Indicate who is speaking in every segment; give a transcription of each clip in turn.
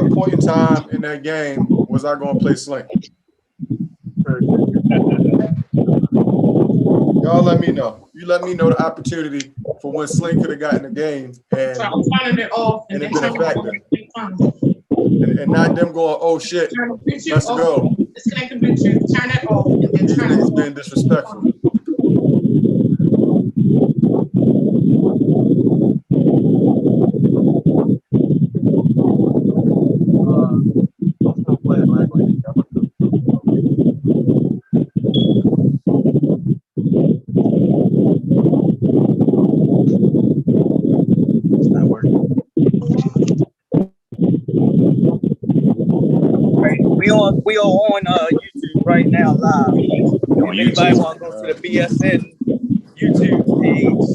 Speaker 1: what point in time in that game was I going to play Slink? Y'all let me know. You let me know the opportunity for when Slink could have gotten the game and
Speaker 2: it off
Speaker 1: and it been a factor. And not them going, oh shit, let's go.
Speaker 2: Disconnect the Bluetooth, turn it off, and then
Speaker 1: These
Speaker 2: turn it
Speaker 1: niggas
Speaker 2: off.
Speaker 1: being disrespectful.
Speaker 3: It's not working.
Speaker 4: We are on YouTube right now live. If anybody want to go to the BSN YouTube page,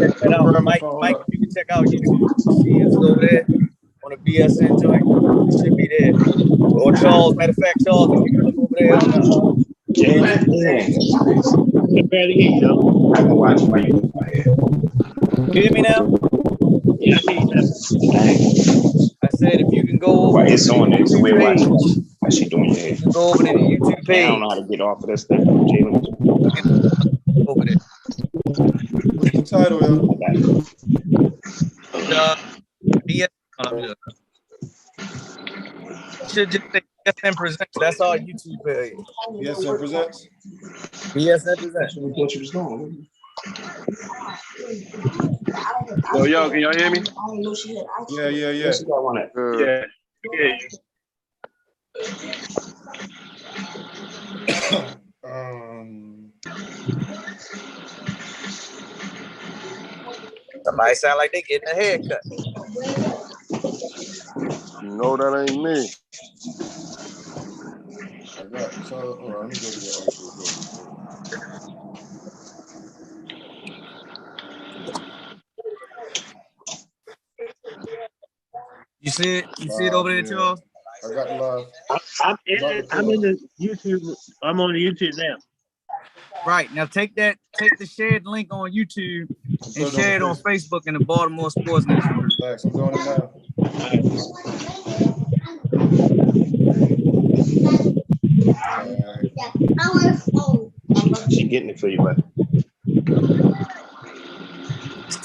Speaker 4: check that out. Mike, if you can check out YouTube, see us over there on the BSN joint. It should be there. Or Charles, matter of fact, Charles, if you can look over there on the
Speaker 3: I barely hear you though.
Speaker 5: I can watch my you.
Speaker 4: you hear me now?
Speaker 3: Yeah, I hear you now.
Speaker 4: I said if you can go over
Speaker 5: Well, it's on there, so we're watching.
Speaker 4: page,
Speaker 5: What's she doing here?
Speaker 4: you can go over to the YouTube
Speaker 5: I
Speaker 4: page.
Speaker 5: don't know how to get off of this thing. Jalen.
Speaker 4: Over there.
Speaker 1: What's the title, yo?
Speaker 4: Should just say BSN Presents. That's our YouTube page.
Speaker 1: BSN Presents?
Speaker 4: BSN Presents.
Speaker 5: What you was doing?
Speaker 6: Yo, can y'all hear me?
Speaker 1: Yeah.
Speaker 5: Yes, you got one at.
Speaker 6: Yeah.
Speaker 4: Somebody sound like they getting a haircut.
Speaker 6: No, that ain't me.
Speaker 1: I got so hold on, let me go to the
Speaker 4: You see it? You see it over there, Charles?
Speaker 1: I got the live.
Speaker 3: I'm in the YouTube. I'm on the YouTube now.
Speaker 4: Right. Now take the shared link on YouTube and share it on Facebook in the Baltimore Sports Nation group.
Speaker 1: Thanks, I'm doing it now.
Speaker 5: She getting it for you, but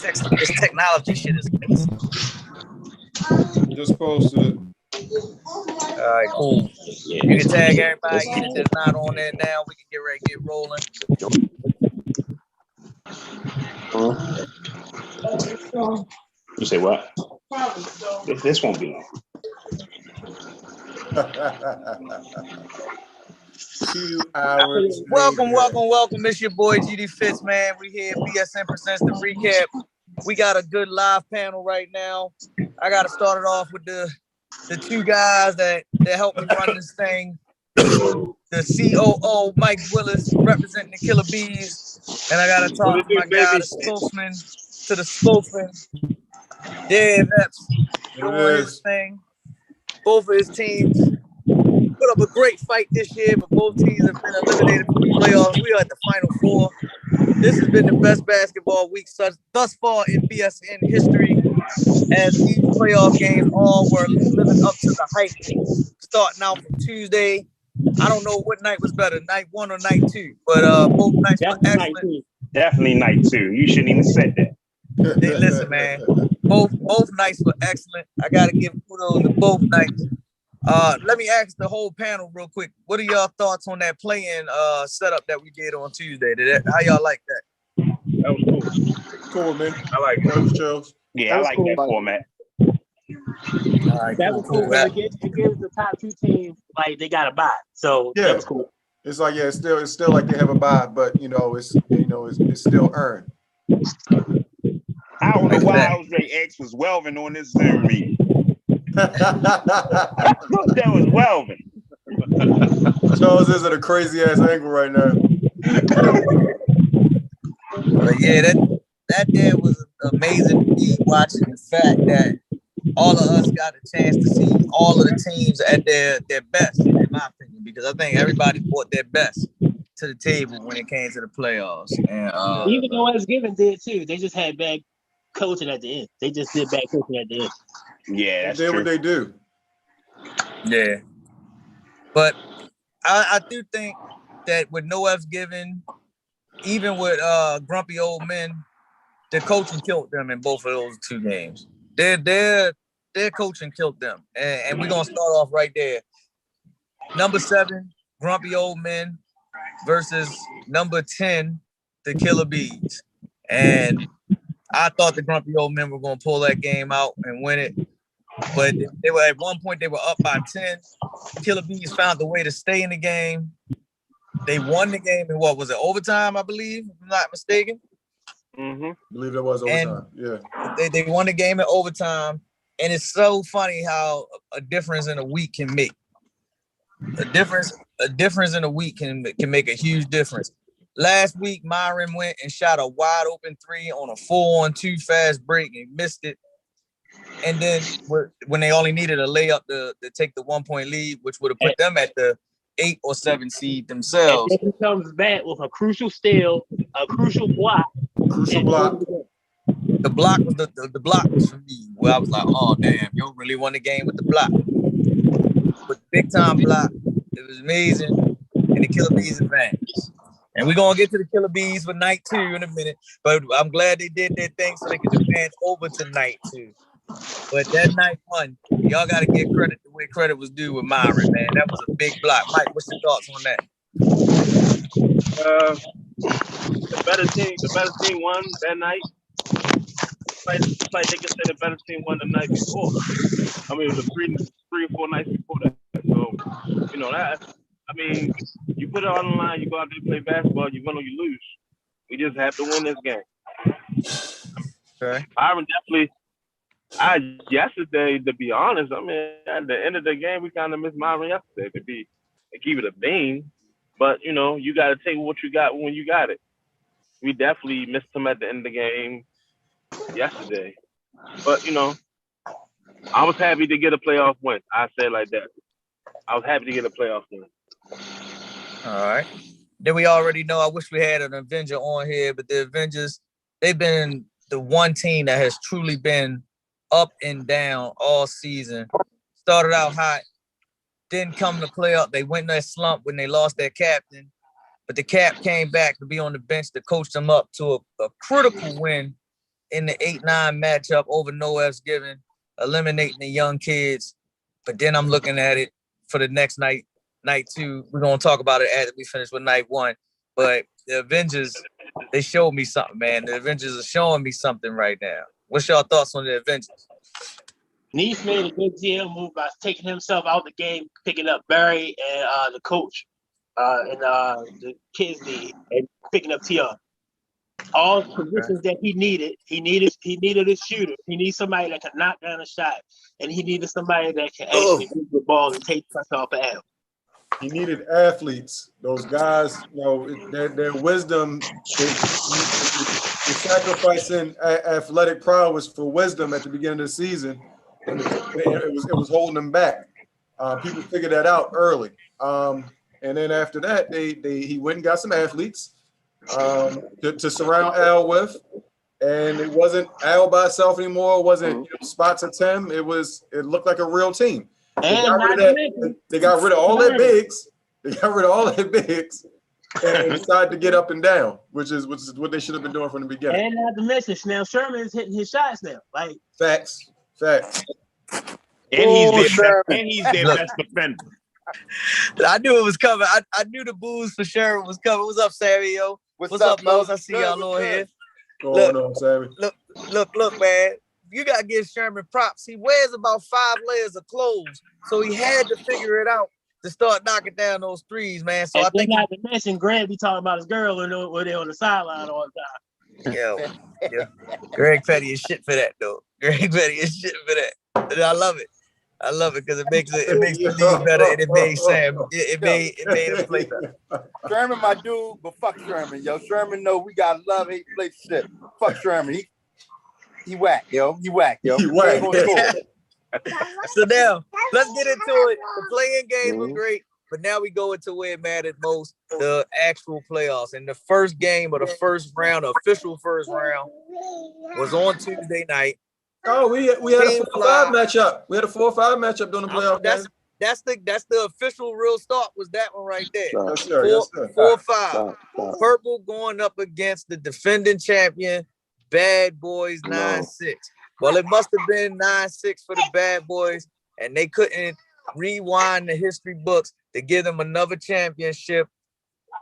Speaker 4: This technology shit is crazy.
Speaker 1: Just posted it.
Speaker 4: All right, cool. You can tag everybody in it that's not on there now. We can get ready to get rolling.
Speaker 5: you say what? This won't be long.
Speaker 1: 2 hours.
Speaker 4: Welcome. It's your boy GD Fitz, man. We here. BSN presents the recap. We got a good live panel right now. I got to start it off with the two guys that helped me run this thing. The COO, Mike Willis, representing the Killer Bees. And I got to talk to my guy, the spokesman to the spokesman. Dave Epps doing his thing. Both of his teams put up a great fight this year, but both teams have been eliminated from the playoffs. We are at the Final Four. This has been the best basketball week thus far in BSN history, as these playoff games all were living up to the hype. Starting out from Tuesday, I don't know what night was better, night 1 or night 2, but both nights were excellent.
Speaker 5: Definitely night 2. You shouldn't even said that.
Speaker 4: Hey, listen, man, both nights were excellent. I got to give kudos to both nights. Let me ask the whole panel real quick. What are y'all thoughts on that play-in setup that we did on Tuesday? How y'all like that?
Speaker 6: That was cool.
Speaker 1: Cool, man.
Speaker 6: I like
Speaker 1: that. Was Charles.
Speaker 5: Yeah, I like that format.
Speaker 4: All right,
Speaker 3: that was cool. It gives the top 2 teams like they got a bye. So
Speaker 1: yeah,
Speaker 3: that was cool.
Speaker 1: It's like it's still like they have a bye, but it's still earned.
Speaker 5: I don't know why Jose X was Welvin on this Zoom meeting. I thought that was Welvin.
Speaker 1: Charles is at a crazy ass angle right now.
Speaker 4: But yeah, that there was amazing to me, watching the fact that all of us got a chance to see all of the teams at their best, in my opinion, because I think everybody brought their best to the table when it came to the playoffs. And
Speaker 3: even though Given did too, they just had bad coaching at the end. They just did bad coaching at the end.
Speaker 5: Yeah, that's
Speaker 1: They did
Speaker 5: true.
Speaker 1: what they do.
Speaker 4: Yeah. But I do think that with no F's given, even with grumpy old men, the coaching killed them in both of those two games. Their coaching killed them. And we're gonna start off right there. Number 7, grumpy old men versus number 10, the Killer Bees. And I thought the grumpy old men were gonna pull that game out and win it. But they were at one point they were up by 10. Killer Bees found a way to stay in the game. They won the game in what was it, overtime, I believe, if I'm not mistaken.
Speaker 5: Mm-hmm.
Speaker 1: I believe it was overtime.
Speaker 4: They won the game in overtime. And it's so funny how a difference in a week can make. A difference in a week can make a huge difference. Last week, Myron went and shot a wide open 3 on a 4-on-2 fast break and missed it. And then when they only needed a layup to take the 1-point lead, which would have put them at the 8 or 7 seed themselves.
Speaker 3: And then he comes back with a crucial steal, a crucial block.
Speaker 1: Crucial block.
Speaker 4: The block was the block was for me, where I was like, oh damn, you don't really won the game with the block. But big time block, it was amazing, and the Killer Bees advanced. And we're gonna get to the Killer Bees for night 2 in a minute, but I'm glad they did their thing so they could advance over to night 2. But that night 1, y'all got to give credit the way credit was due with Myron, man. That was a big block. Mike, what's your thoughts on that?
Speaker 6: The better team won that night. It's like they can say the better team won the night before. I mean, it was 3 or 4 nights before that. So, that. I mean, you put it on the line, you go out there and play basketball, you win or you lose. We just have to win this game.
Speaker 4: Okay.
Speaker 6: Byron definitely. Yesterday, to be honest, I mean, at the end of the game, we kind of missed Myron yesterday to keep it a bean. But, you got to take what you got when you got it. We definitely missed him at the end of the game yesterday. But, I was happy to get a playoff win. I say it like that. I was happy to get a playoff win.
Speaker 4: All right. Then we already know, I wish we had an Avenger on here, but the Avengers, they've been the one team that has truly been up and down all season. Started out hot, didn't come to play up. They went in that slump when they lost their captain, but the cap came back to be on the bench to coach them up to a critical win in the 8-9 matchup over No F's given, eliminating the young kids. But then I'm looking at it for the next night 2. We're going to talk about it after we finish with night 1. But the Avengers, they showed me something, man. The Avengers are showing me something right now. What's y'all thoughts on the Avengers?
Speaker 3: Nice made a good deal move by taking himself out of the game, picking up Barry and the coach and the kids league, and picking up TR. All positions that he needed. He needed a shooter. He needs somebody that can knock down a shot, and he needed somebody that can actually move the ball and take pressure off the L.
Speaker 1: He needed athletes. Those guys, their wisdom, the sacrificing athletic prowess for wisdom at the beginning of the season, and it was holding them back. People figured that out early, and then after that, he went and got some athletes to surround Al with, and it wasn't Al by itself anymore. It wasn't spots of Tim. It looked like a real team. They got rid of all their bigs. They got rid of all their bigs and decided to get up and down, which is what they should have been doing from the beginning.
Speaker 3: And not to mention, Snell Sherman is hitting his shots now. Like
Speaker 1: facts.
Speaker 5: And he's their best defender.
Speaker 4: I knew it was coming. I knew the booze for Sherman was coming. What's up, Sammy? Yo, what's up, Mose? I see y'all on here.
Speaker 1: Going on, Sammy.
Speaker 4: Look, man. You gotta give Sherman props. He wears about 5 layers of clothes, so he had to figure it out to start knocking down those threes, man. So I think
Speaker 3: not to mention Grant be talking about his girl when they're on the sideline all the
Speaker 4: time. Yeah. Greg Petty is shit for that, though. Greg Petty is shit for that. And I love it because it makes the league better, and it made Sam. It made him play better.
Speaker 7: Sherman, my dude, but fuck Sherman, yo. Sherman, no, we got love, hate, play shit. Fuck Sherman. He whack, yo. He whack.
Speaker 4: So now let's get into it. The playing games were great, but now we go into where it mattered most: the actual playoffs. And the first game of the first round, the official first round, was on Tuesday night.
Speaker 1: Oh, we had a
Speaker 4: Team
Speaker 1: 4-5
Speaker 4: Fly.
Speaker 1: matchup. We had a 4-5 matchup during the playoff game.
Speaker 4: That's the official real start was that one right there.
Speaker 1: Yes, sir. Yes, sir.
Speaker 4: 4-5. Purple going up against the defending champion, Bad Boys 9-6. Well, it must have been 9-6 for the Bad Boys, and they couldn't rewind the history books to give them another championship.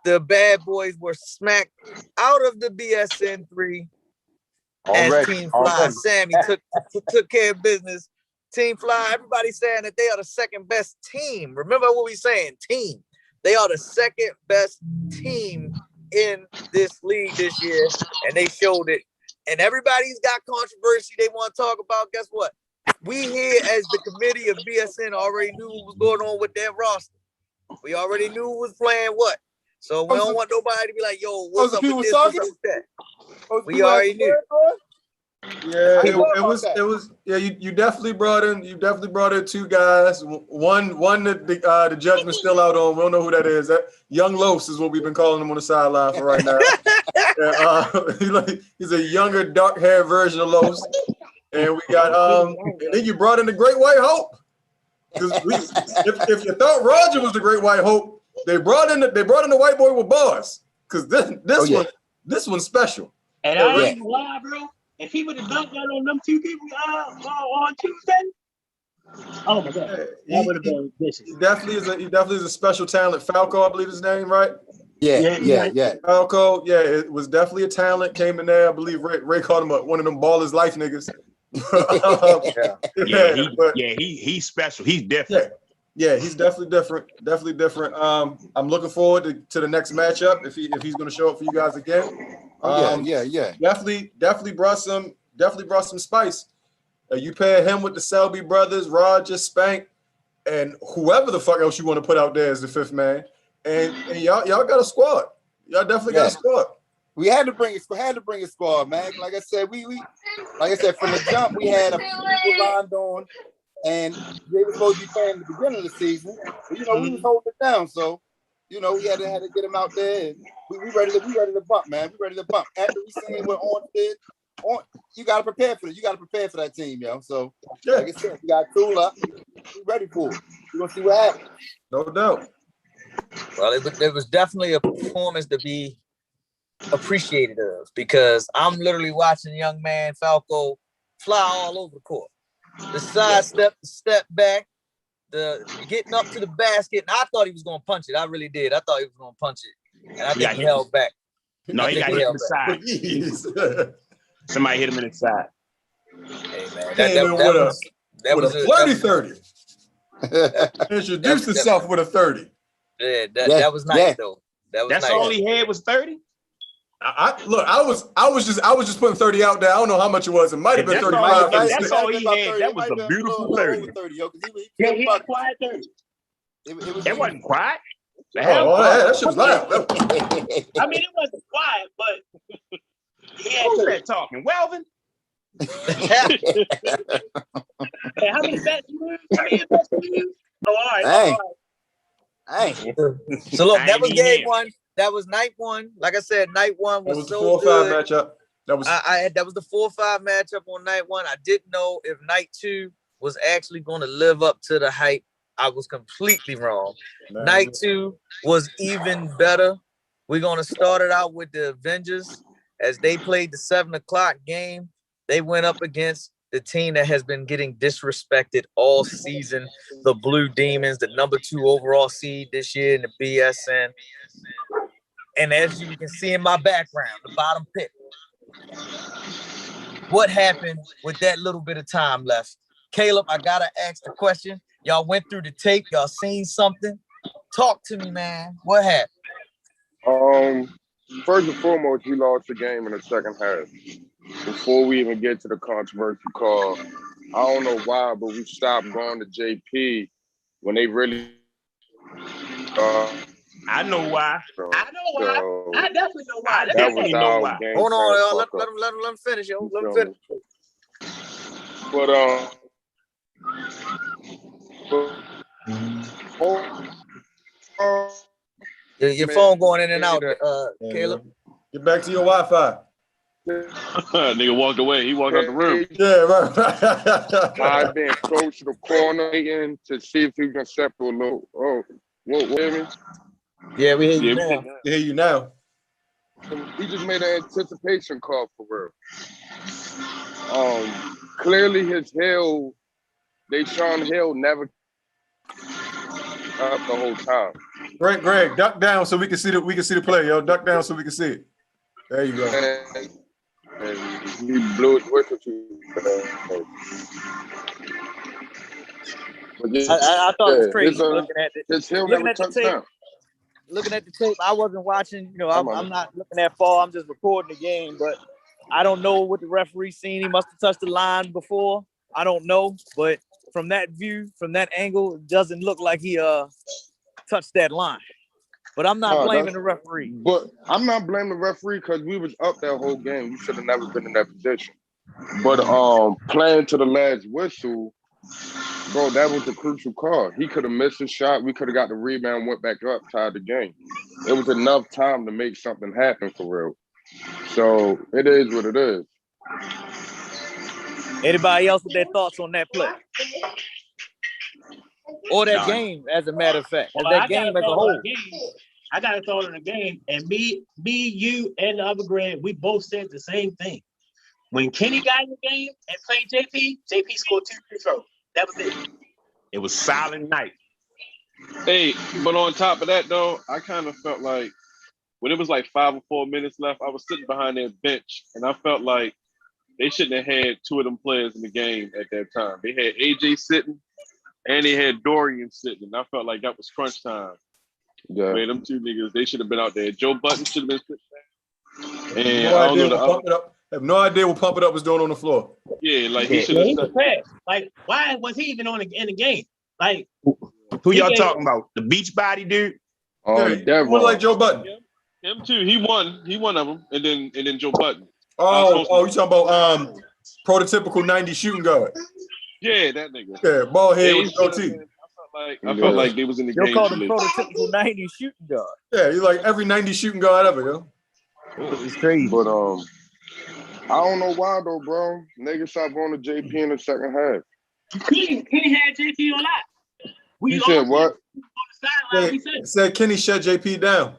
Speaker 4: The Bad Boys were smacked out of the BSN 3 as Team Fly. Sammy took care of business. Team Fly, everybody's saying that they are the second best team. Remember what we saying, team. They are the second best team in this league this year, and they showed it. And everybody's got controversy they want to talk about. Guess what? We here as the committee of BSN already knew what was going on with their roster. We already knew who was playing what. So we don't want nobody to be like, yo, what's up with this? What's up with that? We already knew.
Speaker 1: Yeah, it was. Yeah, you definitely brought in two guys. One that the judgment's still out on. We don't know who that is. That Young Los is what we've been calling him on the sideline for right now. He's a younger, dark-haired version of Los. And we got and then you brought in the Great White Hope. Because if you thought Roger was the Great White Hope, they brought in the white boy with bars. Because this one's special.
Speaker 3: And I ain't gonna lie, bro. If he would have dunked that on them two people on Tuesday, oh my god, that would have been vicious.
Speaker 1: He definitely is a special talent. Falco, I believe his name, right?
Speaker 7: Yeah.
Speaker 1: Falco, yeah, it was definitely a talent. Came in there, I believe Ray called him one of them ballers life niggas.
Speaker 5: He's special. He's different.
Speaker 1: Yeah, he's definitely different. Definitely different. I'm looking forward to the next matchup if he's going to show up for you guys again. Definitely brought some spice. You pair him with the Selby brothers, Roger, Spank, and whoever the fuck else you want to put out there as the fifth man. And y'all got a squad. Y'all definitely got a squad.
Speaker 7: We had to bring a squad, man. Like I said, from the jump, we had a few people lined on, and they were supposed to be playing at the beginning of the season. But, we was holding it down, so we had to get them out there. And we ready to bump, man. We ready to bump. After we seen what On did, you gotta prepare for it. You gotta prepare for that team, yo. So like I said, we got tool up. We ready for it. We're gonna see what happens.
Speaker 1: No doubt.
Speaker 4: Well, it was definitely a performance to be appreciated of, because I'm literally watching young man Falco fly all over the court. The sidestep, the step back, the getting up to the basket. And I thought he was going to punch it. I really did. I thought he was going to punch it. And I think he held back.
Speaker 5: No, he got hit in the side. Somebody hit him in the side.
Speaker 1: Hey, man, that was a flirty 30. Introduced himself with a 30.
Speaker 4: Yeah, that was nice though.
Speaker 5: That's nice. All he had was 30.
Speaker 1: I was just putting 30 out there. I don't know how much it was. It might have been 35.
Speaker 5: That's all he had. That was a beautiful 30.
Speaker 3: He had quiet 30.
Speaker 5: That wasn't quiet.
Speaker 1: That shit was loud.
Speaker 3: I mean, it wasn't quiet, but
Speaker 5: who's that talking? Welvin?
Speaker 3: Hey, how many bets you lose? Oh, all right.
Speaker 7: Hey.
Speaker 4: So look, that was game one. That was night one. Like I said, night one was so good.
Speaker 1: That was the 4-5 matchup.
Speaker 4: That was the 4-5 matchup on night one. I didn't know if night two was actually going to live up to the hype. I was completely wrong. Night two was even better. We're going to start it out with the Avengers as they played the 7 o'clock game. They went up against the team that has been getting disrespected all season, the Blue Demons, the number 2 overall seed this year in the BSN. And as you can see in my background, the bottom pick. What happened with that little bit of time left? Caleb, I got to ask the question. Y'all went through the tape. Y'all seen something? Talk to me, man. What happened?
Speaker 8: First and foremost, we lost the game in the second half. Before we even get to the controversial call, I don't know why, but we stopped going to JP when they really.
Speaker 5: I know why.
Speaker 3: I definitely know why.
Speaker 8: That was our game.
Speaker 4: Hold on, y'all. Let him finish, yo. Let him finish. Your phone going in and out, Caleb.
Speaker 1: Get back to your Wi-Fi.
Speaker 6: Nigga walked away. He walked out the room.
Speaker 1: Yeah, right.
Speaker 8: I've been close to the corner waiting to see if he can step a little. Oh, what, hear me?
Speaker 4: Yeah, we hear
Speaker 6: Yeah,
Speaker 4: you
Speaker 6: we
Speaker 4: now.
Speaker 6: did that.
Speaker 1: I hear you now.
Speaker 8: He just made an anticipation call for real. Clearly his heel, Deshaun Hill never up the whole time.
Speaker 1: Greg, duck down so we can see the play, yo. Duck down so we can see it. There you go.
Speaker 8: And he blew his whistle too fast. But yeah,
Speaker 4: I thought it was crazy looking at it.
Speaker 8: his heel
Speaker 4: Looking
Speaker 8: never
Speaker 4: at the
Speaker 8: touched
Speaker 4: tape.
Speaker 8: down.
Speaker 4: Looking at the tape, I wasn't watching. You know,
Speaker 8: Come
Speaker 4: I'm
Speaker 8: on.
Speaker 4: not looking at far. I'm just recording the game, but I don't know what the referee seen. He must have touched the line before. I don't know, but from that view, from that angle, it doesn't look like he touched that line. But I'm not blaming the referee.
Speaker 8: But I'm not blaming the referee because we was up that whole game. We should have never been in that position. But playing to the last whistle, bro, that was the crucial call. He could have missed a shot. We could have got the rebound, went back up, tied the game. It was enough time to make something happen for real. So it is what it is.
Speaker 4: Anybody else with their thoughts on that play? Or that game, as a matter of fact.
Speaker 3: Well,
Speaker 4: That game as a whole.
Speaker 3: I got a thought on the game, and me, you, and the other Greg, we both said the same thing. When Kenny got in the game and played JP scored 2 free throws. That was it.
Speaker 6: It was silent night. Hey, but on top of that though, I kind of felt like when it was like 5 or 4 minutes left, I was sitting behind their bench, and I felt like they shouldn't have had 2 of them players in the game at that time. They had AJ sitting, and they had Dorian sitting, and I felt like that was crunch time.
Speaker 8: Yeah.
Speaker 6: Man, them 2 niggas, they should have been out there. Joe Button should have been sitting there. And
Speaker 1: No
Speaker 6: I don't
Speaker 1: idea
Speaker 6: know
Speaker 1: what Pump It Up. I have no idea what Pump It Up was doing on the floor.
Speaker 6: Yeah, like he should have.
Speaker 3: Like, why was he even in the game? Like,
Speaker 5: Who y'all talking about? The beach body dude?
Speaker 1: Yeah, more like Joe Button.
Speaker 6: Yeah. Him too. He won one of them, and then Joe Button.
Speaker 1: You talking about prototypical 90s shooting guard?
Speaker 6: Yeah, that nigga.
Speaker 1: Yeah, ball head with goatee.
Speaker 6: I felt like they was in the game.
Speaker 4: You called him prototypical 90s shooting guard.
Speaker 1: Yeah, he's like every 90s shooting guard ever, yo.
Speaker 4: It's crazy.
Speaker 8: But I don't know why though, bro. Niggas stopped going to JP in the second half.
Speaker 3: Kenny had JP on that.
Speaker 8: You said what?
Speaker 3: On the sideline,
Speaker 1: said Kenny shut JP down.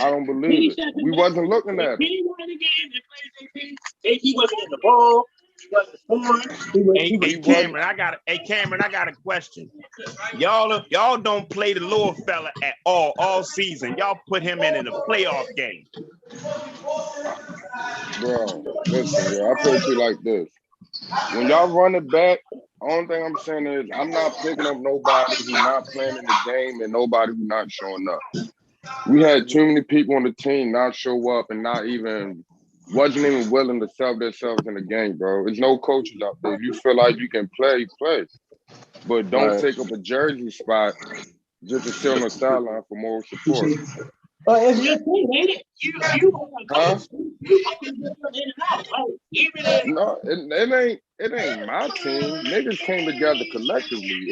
Speaker 8: I don't believe it. We wasn't looking at it.
Speaker 3: Kenny won the game and played JP. JP wasn't in the ball. He wasn't scoring.
Speaker 5: Hey, Cameron, I got a question. Y'all don't play the little fella at all season. Y'all put him in the playoff game.
Speaker 8: Bro, listen, I put it to you like this. When y'all run it back, only thing I'm saying is I'm not picking up nobody who's not playing in the game and nobody who's not showing up. We had too many people on the team not show up and wasn't even willing to sell themselves in the game, bro. There's no coaches out there. You feel like you can play. But don't take up a jersey spot just to sit on the sideline for more support.
Speaker 3: It's your team, ain't it?
Speaker 8: Huh?
Speaker 3: You
Speaker 8: No, it ain't my team. Niggas came together collectively.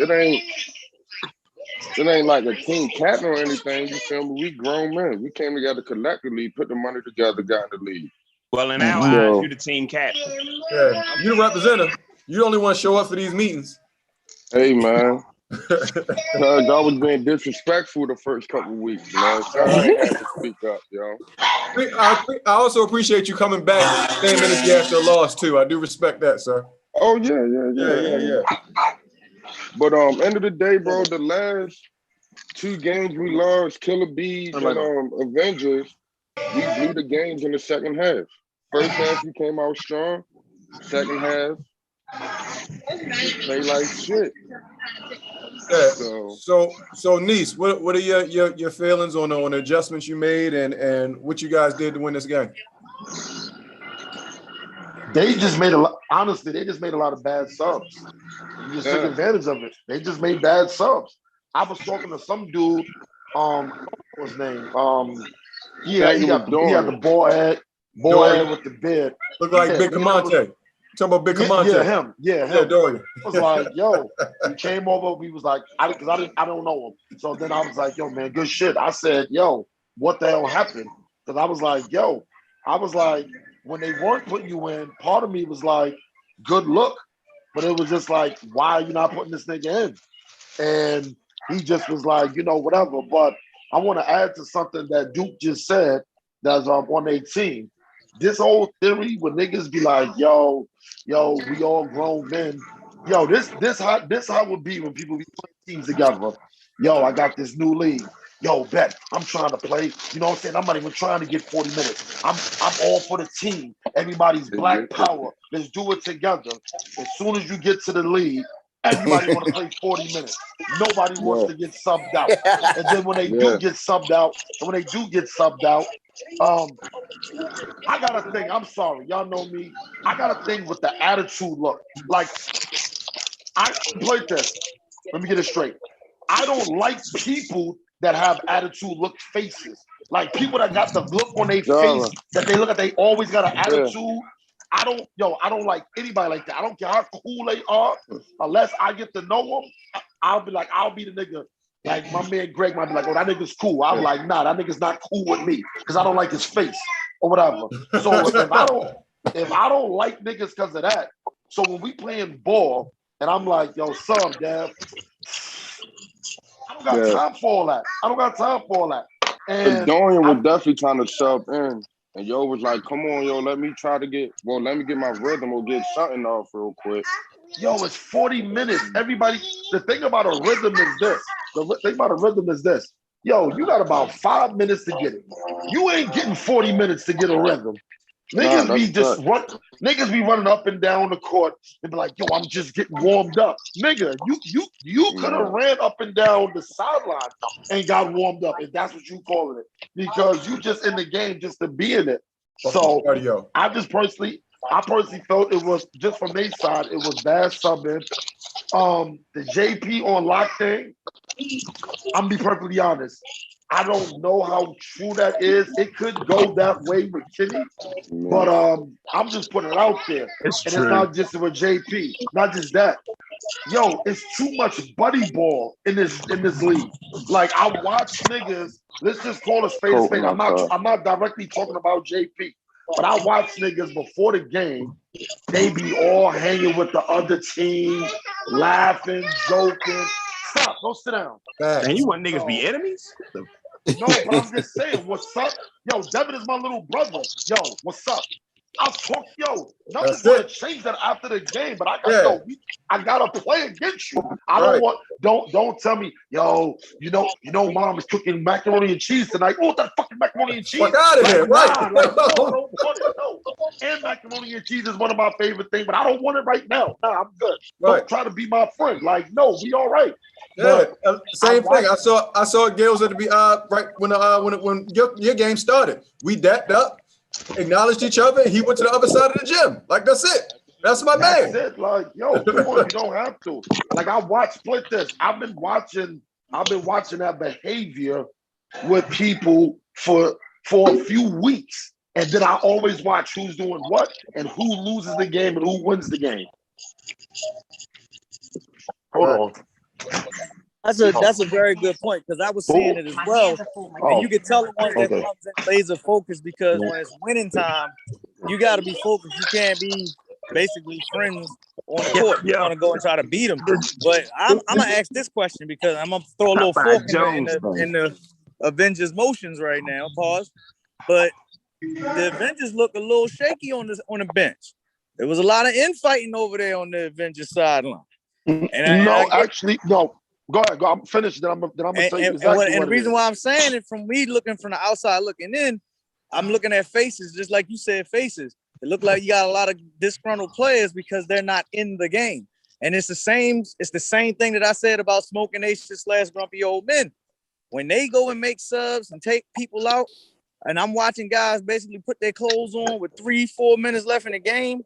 Speaker 8: It ain't like a team captain or anything. You feel me? We grown men. We came together collectively, put the money together, got in the league.
Speaker 5: Well, in our eyes, you the team captain.
Speaker 1: Yeah, you the representative. You the only one show up for these meetings.
Speaker 8: Hey, man. Cause I was being disrespectful the first couple of weeks, man. So I ain't had to speak up, yo.
Speaker 1: I also appreciate you coming back 10 minutes after a loss too. I do respect that, sir.
Speaker 8: Oh yeah. But end of the day, bro, the last 2 games we lost, Killer Bees and Avengers, we blew the games in the second half. First half we came out strong. Second half, we play like shit.
Speaker 1: Yeah. So niece, what are your feelings on the adjustments you made and what you guys did to win this game?
Speaker 9: They just made a lot. Honestly, they just made a lot of bad subs. You just took advantage of it. They just made bad subs. I was talking to some dude. What's his name? He had the ball head with the beard.
Speaker 1: Look like Big Camonte. Talking about Big Camonte.
Speaker 9: Yeah, him. Yeah,
Speaker 1: Dorian.
Speaker 9: I was like, yo, he came over. We was like, I don't know him. So then I was like, yo, man, good shit. I said, yo, what the hell happened? Because I was like, when they weren't putting you in, part of me was like, good look. But it was just like, why are you not putting this nigga in? And he just was like, whatever. But I want to add to something that Duke just said that's on 18. This whole theory where niggas be like, yo, we all grown men. Yo, this how it would be when people be putting teams together. Yo, I got this new league. Yo, bet I'm trying to play. You know what I'm saying? I'm not even trying to get 40 minutes. I'm all for the team. Everybody's black power. Let's do it together. As soon as you get to the league, everybody want to play 40 minutes. Nobody wants to get subbed out. And then when they do get subbed out, I got a thing. I'm sorry. Y'all know me. I got a thing with the attitude look. Like, I played this. Let me get it straight. I don't like people that have attitude look faces. Like people that got the look on their face that they look at, they always got an attitude. I don't like anybody like that. I don't care how cool they are, unless I get to know them. I'll be the nigga. Like my man Greg might be like, oh, that nigga's cool. I'm like, nah, that nigga's not cool with me because I don't like his face or whatever. So if I don't like niggas because of that, so when we playing ball and I'm like, yo, son, Dad, I don't got time for all that. And
Speaker 8: Dorian was definitely trying to sub in. And yo was like, come on, yo, let me get my rhythm or get something off real quick.
Speaker 9: Yo, it's 40 minutes. Everybody, the thing about a rhythm is this. Yo, you got about 5 minutes to get it. You ain't getting 40 minutes to get a rhythm. Niggas be running up and down the court and be like, yo, I'm just getting warmed up. Nigga, you could have ran up and down the sideline and got warmed up, if that's what you calling it. Because you just in the game just to be in it. So I personally felt it was, just from their side, it was bad subbing. The JP on lock thing, I'm gonna be perfectly honest. I don't know how true that is. It could go that way with Kenny, but I'm just putting it out there. It's not just with JP. Not just that. Yo, it's too much buddy ball in this league. Like I watch niggas. Let's just call a spade a spade. I'm not directly talking about JP, but I watch niggas before the game. They be all hanging with the other team, laughing, joking. Stop! Don't sit down.
Speaker 10: And you want niggas be enemies?
Speaker 9: No, but I'm just saying, what's up? Yo, Devin is my little brother. Yo, what's up? I'll talk, nothing's gonna change that after the game, but I gotta play against you. Don't tell me, yo, mom is cooking macaroni and cheese tonight. Oh, that fucking macaroni and cheese.
Speaker 1: Fuck out of here, right?
Speaker 9: I don't want it, no. And macaroni and cheese is one of my favorite things, but I don't want it right now. Nah, I'm good. Don't try to be my friend. Like, no, we all right.
Speaker 1: Yeah, same thing. I saw Gales at the right when your game started. We dapped up, acknowledged each other, and he went to the other side of the gym. Like that's it. That's my man.
Speaker 9: That's it. Like, yo, come on, you don't have to. Like I watched split this. I've been watching that behavior with people for a few weeks. And then I always watch who's doing what and who loses the game and who wins the game. Hold on.
Speaker 4: That's a very good point because I was seeing it as well. And you can tell the one that comes in laser focused because when it's winning time, you got to be focused. You can't be basically friends on the court. You want to go and try to beat them. But I'm gonna ask this question because I'm gonna throw a little fork in the Avengers motions right now. Pause. But the Avengers look a little shaky on the bench. There was a lot of infighting over there on the Avengers sideline.
Speaker 9: Actually, no. Go ahead. I'm finished. Then I'm gonna tell you exactly what
Speaker 4: and the reason why I'm saying it, from me looking from the outside looking in, I'm looking at faces, just like you said, faces. It look like you got a lot of disgruntled players because they're not in the game. And it's the same thing that I said about Smoke Nation / Grumpy Old Men. When they go and make subs and take people out, and I'm watching guys basically put their clothes on with 3-4 minutes left in the game,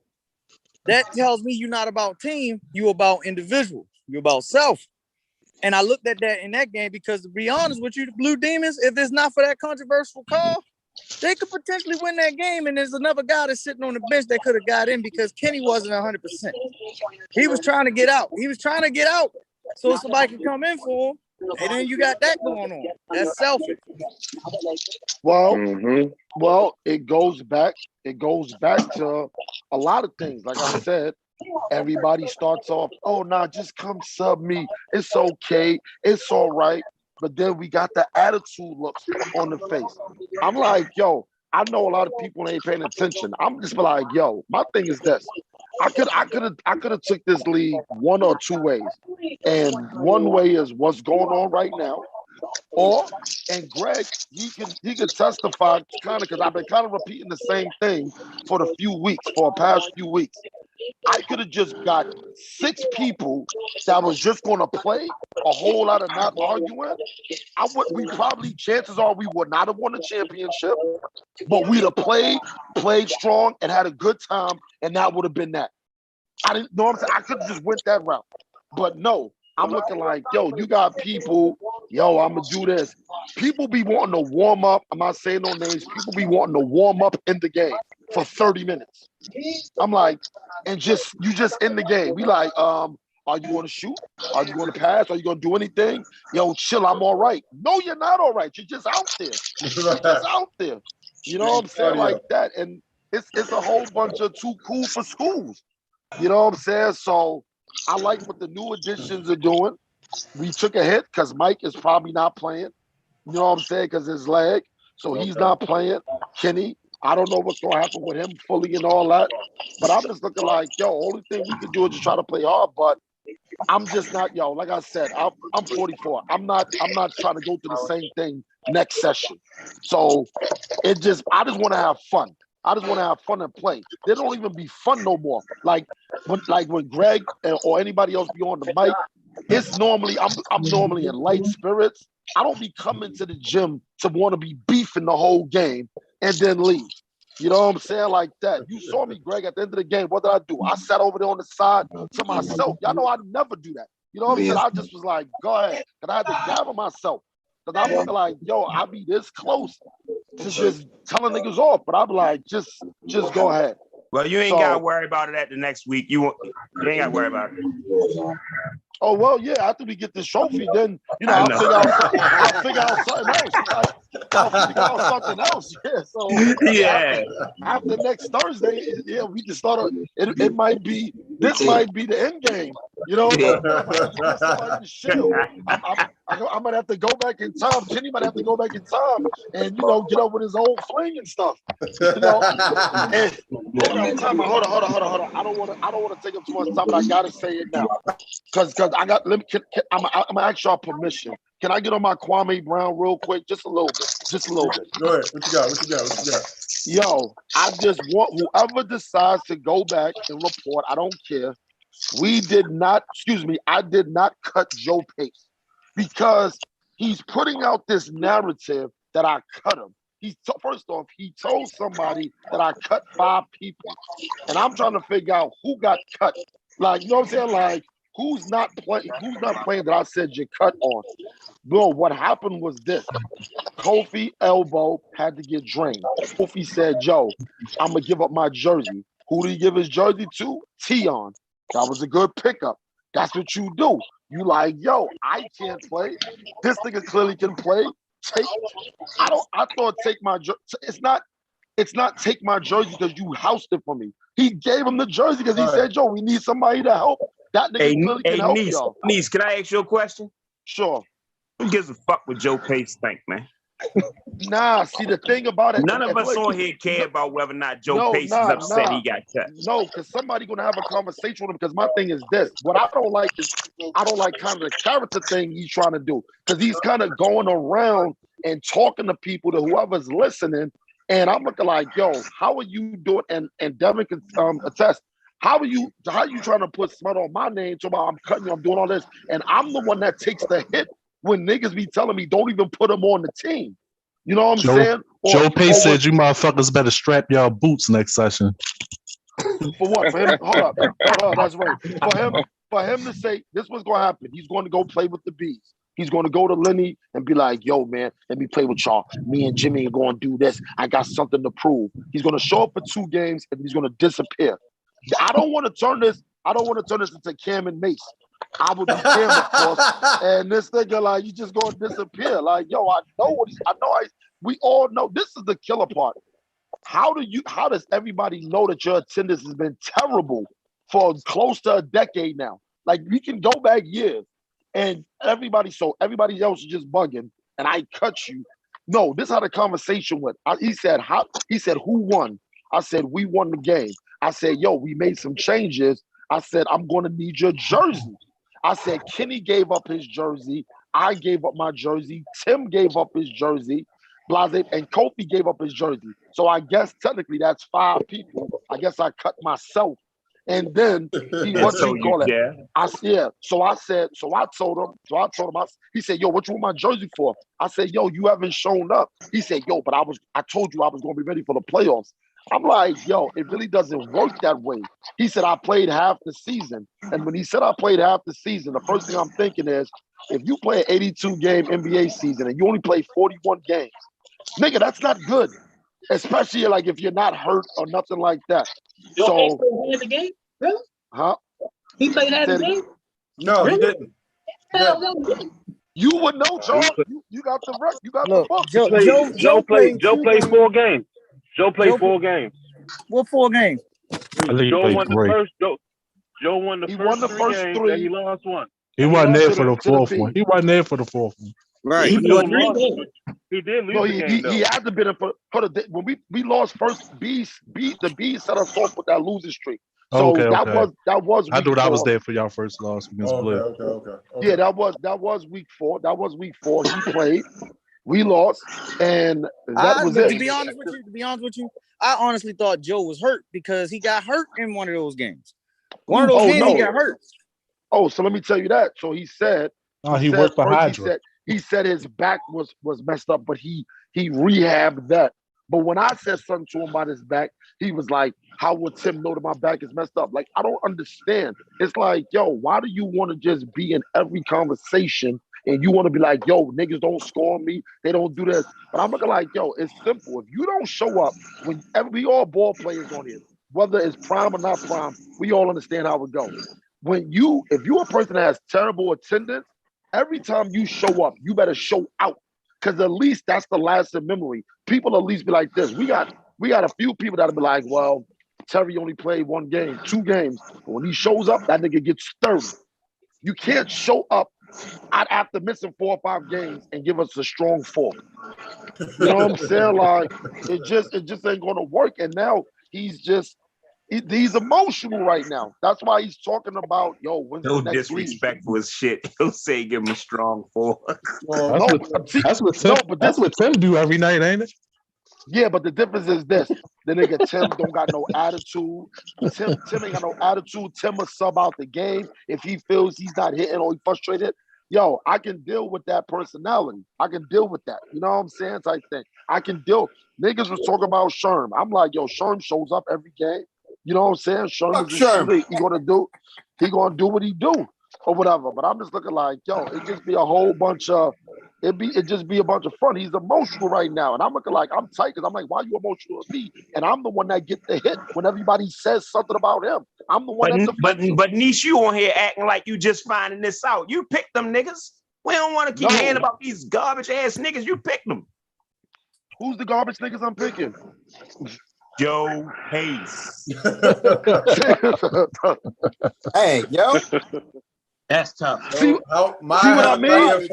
Speaker 4: that tells me you're not about team, you about individual, you about self. And I looked at that in that game because, to be honest with you, the Blue Demons, if it's not for that controversial call, they could potentially win that game. And there's another guy that's sitting on the bench that could have got in because Kenny wasn't 100%. He was trying to get out. So somebody could come in for him. And then you got that going on. That's selfish.
Speaker 9: Well,
Speaker 8: Mm-hmm.
Speaker 9: well, it goes back to a lot of things. Like I said, everybody starts off, oh nah, just come sub me. It's okay, it's all right. But then we got the attitude looks on the face. I'm like, yo, I know a lot of people ain't paying attention. I'm just like, yo, my thing is this. I could have took this league one or two ways. And one way is what's going on right now. Or and Greg, he could testify kind of because I've been kind of repeating the same thing for the past few weeks. I could have just got 6 people that was just going to play a whole lot of not arguing. We probably, chances are, we would not have won the championship, but we'd have played strong, and had a good time, and that would have been that. I didn't know what I'm saying. I could have just went that route, but no. I'm looking like, yo, you got people, yo, I'm gonna do this. People be wanting to warm up. I'm not saying no names. People be wanting to warm up in the game for 30 minutes. I'm like, and you just in the game. We like, are you going to shoot? Are you going to pass? Are you going to do anything? Yo, chill, I'm all right. No, you're not all right. You're just out there. You're just out there. You know what I'm saying? Like that. And it's a whole bunch of too cool for schools. You know what I'm saying? So I like what the new additions are doing. We took a hit because Mike is probably not playing. You know what I'm saying? Because his leg. So he's not playing. Kenny, I don't know what's going to happen with him fully and all that. But I'm just looking like, yo, only thing we can do is just try to play hard. But I'm just not, yo, like I said, I'm 44. I'm not trying to go through the same thing next session. So I just want to have fun. I just want to have fun and play. They don't even be fun no more. Like when Greg or anybody else be on the mic, it's normally I'm normally in light spirits. I don't be coming to the gym to want to be beefing the whole game and then leave. You know what I'm saying? Like that. You saw me, Greg, at the end of the game. What did I do? I sat over there on the side to myself. Y'all know I never do that. You know what I'm saying? I just was like, go ahead. And I had to gather myself. Because I'm looking like, yo, I be this close to just telling niggas off. But I'm like, just go ahead.
Speaker 5: Well, you ain't got to worry about it at the next week. You ain't got to worry about it.
Speaker 9: Oh, well, yeah, after we get this trophy, then, you know, I'll figure out something else. I'll figure out something else. Yeah, so
Speaker 5: yeah.
Speaker 9: After next Thursday, yeah, we can start. It might be, this might be the end game. You know, somebody's shield. I might have to go back in time. Kenny might have to go back in time and, you know, get up with his old fling and stuff. You know, and hold on. I don't want to take up too much time, but I gotta say it now, because I'm gonna ask y'all permission. Can I get on my Kwame Brown real quick, just a little bit?
Speaker 1: Go ahead. What you got?
Speaker 9: Yo, I just want whoever decides to go back and report. I don't care. I did not cut Joe Pace because he's putting out this narrative that I cut him. First off, he told somebody that I cut 5 people, and I'm trying to figure out who got cut. Like, you know what I'm saying? Like, who's not playing that I said you cut on? Bro, what happened was this. Kofi elbow had to get drained. Kofi said, yo, I'm going to give up my jersey. Who did he give his jersey to? Tion. That was a good pickup. That's what you do. You like, yo, I can't play. This nigga clearly can play. I thought take my jersey. It's not take my jersey because you housed it for me. He gave him the jersey because he said, yo, we need somebody to help. That nigga clearly can help y'all.
Speaker 5: Niece, can I ask you a question?
Speaker 9: Sure.
Speaker 5: Who gives a fuck what Joe Pace think, man?
Speaker 9: Nah, see, the thing about it.
Speaker 5: None of us on here care about whether or not Joe Pace is upset he got cut.
Speaker 9: No, because somebody gonna have a conversation with him. Because my thing is this: what I don't like is kind of the character thing he's trying to do. Because he's kind of going around and talking to people, to whoever's listening. And I'm looking like, yo, how are you doing? And Devin can attest. How are you trying to put smut on my name? So I'm cutting you, I'm doing all this, and I'm the one that takes the hit when niggas be telling me don't even put him on the team. You know what I'm saying?
Speaker 11: Joe Pace said you motherfuckers better strap y'all boots next session.
Speaker 9: For what? For him? Hold up. That's right. For him to say this was going to happen. He's going to go play with the Bees. He's going to go to Lenny and be like, yo, man, let me play with y'all. Me and Jimmy are going to do this. I got something to prove. He's going to show up for 2 games and he's going to disappear. I don't want to turn this into Cam and Mace. I would be damned, of course. And this nigga, like, you just gonna disappear. Like, yo, I know what he, I know. We all know this is the killer part. How does everybody know that your attendance has been terrible for close to a decade now? Like, we can go back years, and everybody else is just bugging, and I cut you. No, this is how the conversation went. He said, who won? I said, we won the game. I said, yo, we made some changes. I said, I'm going to need your jersey. I said, Kenny gave up his jersey. I gave up my jersey. Tim gave up his jersey. Blase and Kofi gave up his jersey. So I guess technically that's 5 people. I guess I cut myself. And then I said, so I told him, he said, yo, what you want my jersey for? I said, yo, you haven't shown up. He said, yo, but I told you I was going to be ready for the playoffs. I'm like, yo, it really doesn't work that way. He said, I played half the season. And when he said I played half the season, the first thing I'm thinking is, if you play an 82-game NBA season and you only play 41 games, nigga, that's not good. Especially like if you're not hurt or nothing like that.
Speaker 3: Yo,
Speaker 9: So,
Speaker 3: he played the game? Really?
Speaker 9: Huh?
Speaker 3: He played that the game?
Speaker 1: No,
Speaker 3: really?
Speaker 1: He didn't.
Speaker 9: You would know, Charles. You got the record. You got the book.
Speaker 6: Joe played 4 games. Joe played 4 games.
Speaker 4: What 4 games?
Speaker 6: Joe won the first. Joe won the first 3 games, and he lost 1.
Speaker 11: He wasn't there for the 4th one. He wasn't there for the 4th one.
Speaker 5: Right.
Speaker 6: He did lose the game, though.
Speaker 9: He had to be there for the when we lost first. The B set us off with that losing streak. So that was.
Speaker 11: I thought I was
Speaker 9: 4.
Speaker 11: there for y'all first loss against Blair.
Speaker 9: Okay. Yeah, that was week 4. That was week 4. He played. We lost, and that was it.
Speaker 4: To be honest with you, I honestly thought Joe was hurt because he got hurt in one of those games. He got hurt.
Speaker 9: Oh, so let me tell you that. So he said,
Speaker 11: he worked for Hydra.
Speaker 9: He said his back was messed up, but he rehabbed that. But when I said something to him about his back, he was like, how would Tim know that my back is messed up? Like, I don't understand. It's like, yo, why do you want to just be in every conversation and you want to be like, yo, niggas don't score me, they don't do this. But I'm looking like, yo, it's simple. If you don't show up, we all ball players on here, whether it's prime or not prime, we all understand how it goes. If you're a person that has terrible attendance, every time you show up, you better show out. Because at least that's the lasting memory. People at least be like this. We got a few people that'll be like, well, Terry only played 1 game, 2 games. But when he shows up, that nigga gets 30. You can't show up after missing 4 or 5 games and give us a strong 4. You know what I'm saying? Like, it just ain't gonna work. And now he's emotional right now. That's why he's talking about, yo, when's the next
Speaker 5: disrespectful as shit. He'll say give him a strong 4.
Speaker 11: That's what Tim do every night, ain't it?
Speaker 9: Yeah, but the difference is this. The nigga Tim don't got no attitude. Tim ain't got no attitude. Tim will sub out the game if he feels he's not hitting or he's frustrated. Yo, I can deal with that personality. I can deal with that. You know what I'm saying? Type thing. I can deal. Niggas was talking about Sherm. I'm like, yo, Sherm shows up every game. You know what I'm saying? Sherm is he gonna do what he do or whatever. But I'm just looking like, yo, it just be a whole bunch of it just be a bunch of fun. He's emotional right now. And I'm looking like I'm tight because I'm like, why are you emotional with me? And I'm the one that get the hit when everybody says something about him. I'm the one
Speaker 5: but Niche, you on here acting like you just finding this out. You picked them niggas. We don't want to keep hearing about these garbage ass niggas. You picked them.
Speaker 9: Who's the garbage niggas I'm picking?
Speaker 5: Joe Hayes.
Speaker 7: Hey, yo.
Speaker 3: That's tough.
Speaker 9: See what I mean?
Speaker 7: It's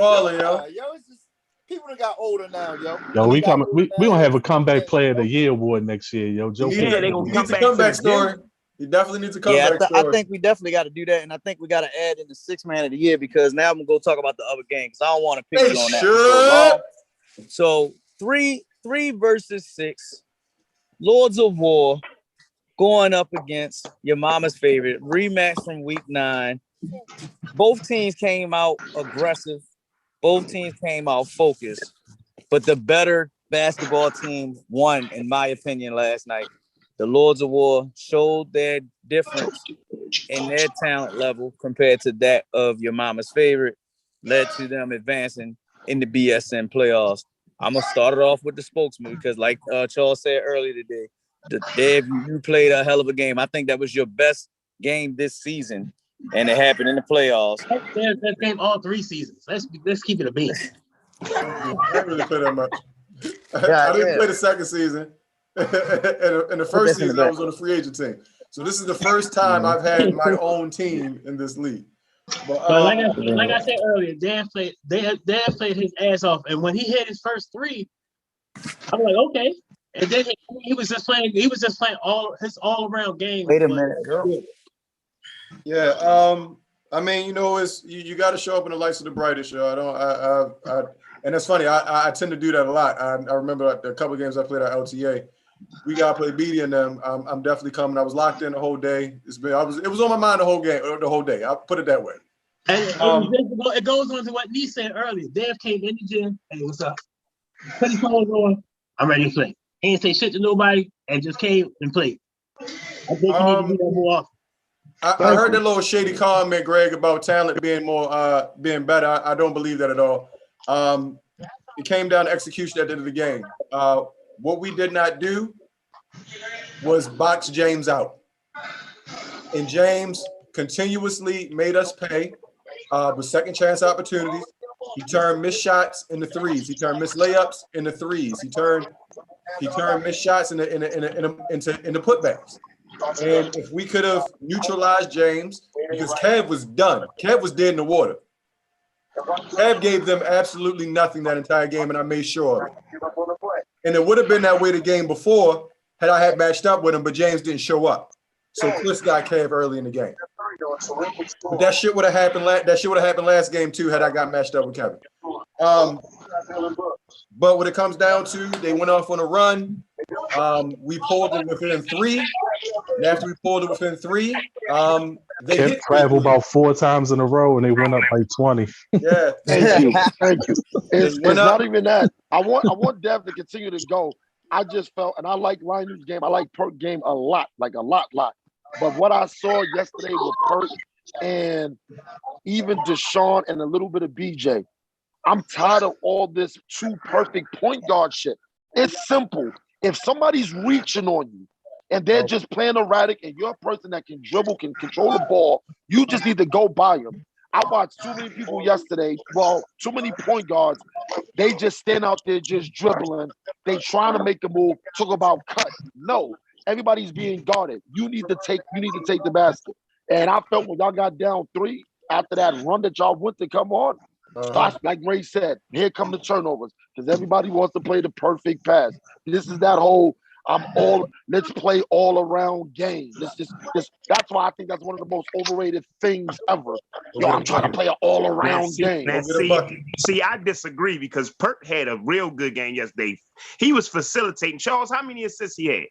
Speaker 7: just people that got older now, yo.
Speaker 11: Yo, we gonna have a comeback player of the year award next year, yo. Joe.
Speaker 1: He needs a comeback story. He definitely needs a comeback story.
Speaker 4: I think we definitely got to do that, and I think we got to add in the 6th man of the year because now I'm gonna go talk about the other game because I don't want to pick you on that. So 3 versus 6, Lords of War going up against your mama's favorite rematch from week 9. Both teams came out aggressive. Both teams came out focused. But the better basketball team won, in my opinion, last night. The Lords of War showed their difference in their talent level compared to that of your mama's favorite, led to them advancing in the BSN playoffs. I'm going to start it off with the spokesman because like Charles said earlier today, Dave, you played a hell of a game. I think that was your best game this season
Speaker 12: and it happened in the playoffs.
Speaker 3: That game all 3 seasons. Let's keep it a bean.
Speaker 1: I didn't really play that much.
Speaker 4: Yeah,
Speaker 1: I didn't
Speaker 4: yeah.
Speaker 1: play the second season. In the first season, I was on the free agent team. So this is the first time I've had my own team in this league. But
Speaker 3: like I said earlier, Dan played his ass off, and when he hit his first 3, I'm like, okay. And then he was just playing. He was just playing all around game.
Speaker 4: Wait a minute, girl.
Speaker 1: yeah, I mean, it's you got to show up in the lights of the brightest. And it's funny. I tend to do that a lot. I remember a couple of games I played at LTA. We got to play BD and them. I'm definitely coming. I was locked in the whole day. It was on my mind the whole game, the whole day. I'll put it that way.
Speaker 3: And it goes on to what Nee said earlier. Dev came in the gym. Hey, what's up? Put his clothes on. I'm ready to play. He ain't say shit to nobody and just came and played. I think you need to do that more often.
Speaker 1: I heard that little shady comment, Greg, about talent being better. I don't believe that at all. It came down to execution at the end of the game. What we did not do was box James out. And James continuously made us pay with second chance opportunities. He turned missed shots into threes. He turned missed layups into threes. He turned missed shots into putbacks. And if we could have neutralized James, because Kev was done. Kev was dead in the water. Kev gave them absolutely nothing that entire game, and I made sure of it. And it would have been that way the game before had I had matched up with him, but James didn't show up. So Chris got Kev early in the game. But that shit would have happened. That shit would have happened last game too had I got matched up with Kevin. But when it comes down to, they went off on a run. We pulled it within 3. And after we pulled it within 3, they hit
Speaker 11: travel about 4 times in a row, and they went up like 20.
Speaker 1: Yeah,
Speaker 9: Thank you. It's not even that. I want Dev to continue to go. I just felt, and I like Linus' game. I like Perk game a lot. But what I saw yesterday with Perk and even Deshaun and a little bit of BJ, I'm tired of all this too perfect point guard shit. It's simple. If somebody's reaching on you and they're just playing erratic and you're a person that can dribble, can control the ball, you just need to go by them. I watched too many people yesterday, too many point guards, they just stand out there just dribbling. They trying to make a move, talk about cut. No, everybody's being guarded. You need to take the basket. And I felt when y'all got down 3 after that run that y'all went to come on, like Ray said, here come the turnovers because everybody wants to play the perfect pass. This is that whole let's play all around game. That's why I think that's one of the most overrated things ever. Yo, I'm trying to play an all around game.
Speaker 10: See, I disagree because Perk had a real good game yesterday. He was facilitating. Charles, how many assists he had?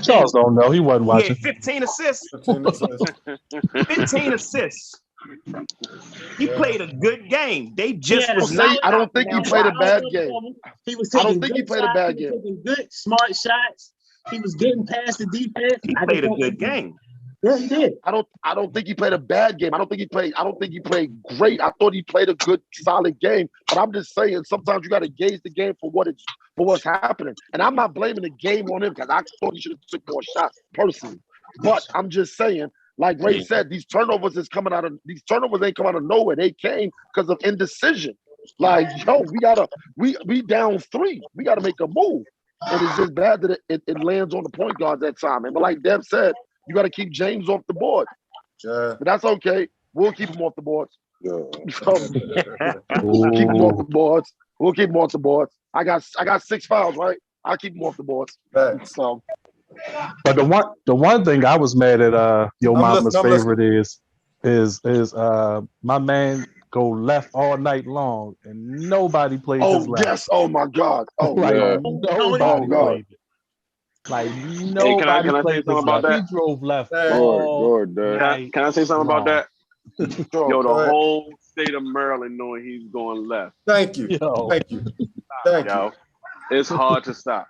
Speaker 11: Charles don't know. He wasn't watching.
Speaker 10: He had 15 assists. 15 assists. He played a good game. They just was not.
Speaker 9: I don't think he played a bad game.
Speaker 3: He was
Speaker 9: I
Speaker 3: taking
Speaker 9: don't think he played a bad game.
Speaker 3: Taking good, smart shots. He was getting past the defense.
Speaker 10: He played a good game.
Speaker 3: Yeah, he did.
Speaker 9: I don't think he played a bad game. I don't think he played great. I thought he played a good, solid game. But I'm just saying, sometimes you got to gauge the game for what's happening. And I'm not blaming the game on him because I thought he should have took more shots personally. But I'm just saying, like Ray said, these turnovers ain't coming out of nowhere. They came because of indecision. Like, yo, we down 3. We got to make a move. And it's just bad that it lands on the point guards that time. And but like Dev said, you got to keep James off the board.
Speaker 1: Yeah.
Speaker 9: But that's okay. We'll keep him off the boards.
Speaker 8: Yeah.
Speaker 9: We'll keep him off the boards. We'll keep him off the boards. I got 6 fouls, right? I'll keep him off the boards. So.
Speaker 11: But the one thing I was mad at your mama's favorite is my man go left all night long and nobody plays his left.
Speaker 9: Yes. Oh my God. Oh
Speaker 11: like
Speaker 9: yeah.
Speaker 11: nobody played it. Like nobody played his left. He drove left.
Speaker 6: Can I say something about that? Yo, the whole state of Maryland knowing he's going left.
Speaker 1: Thank you. Thank you. Thank you.
Speaker 6: It's hard to stop.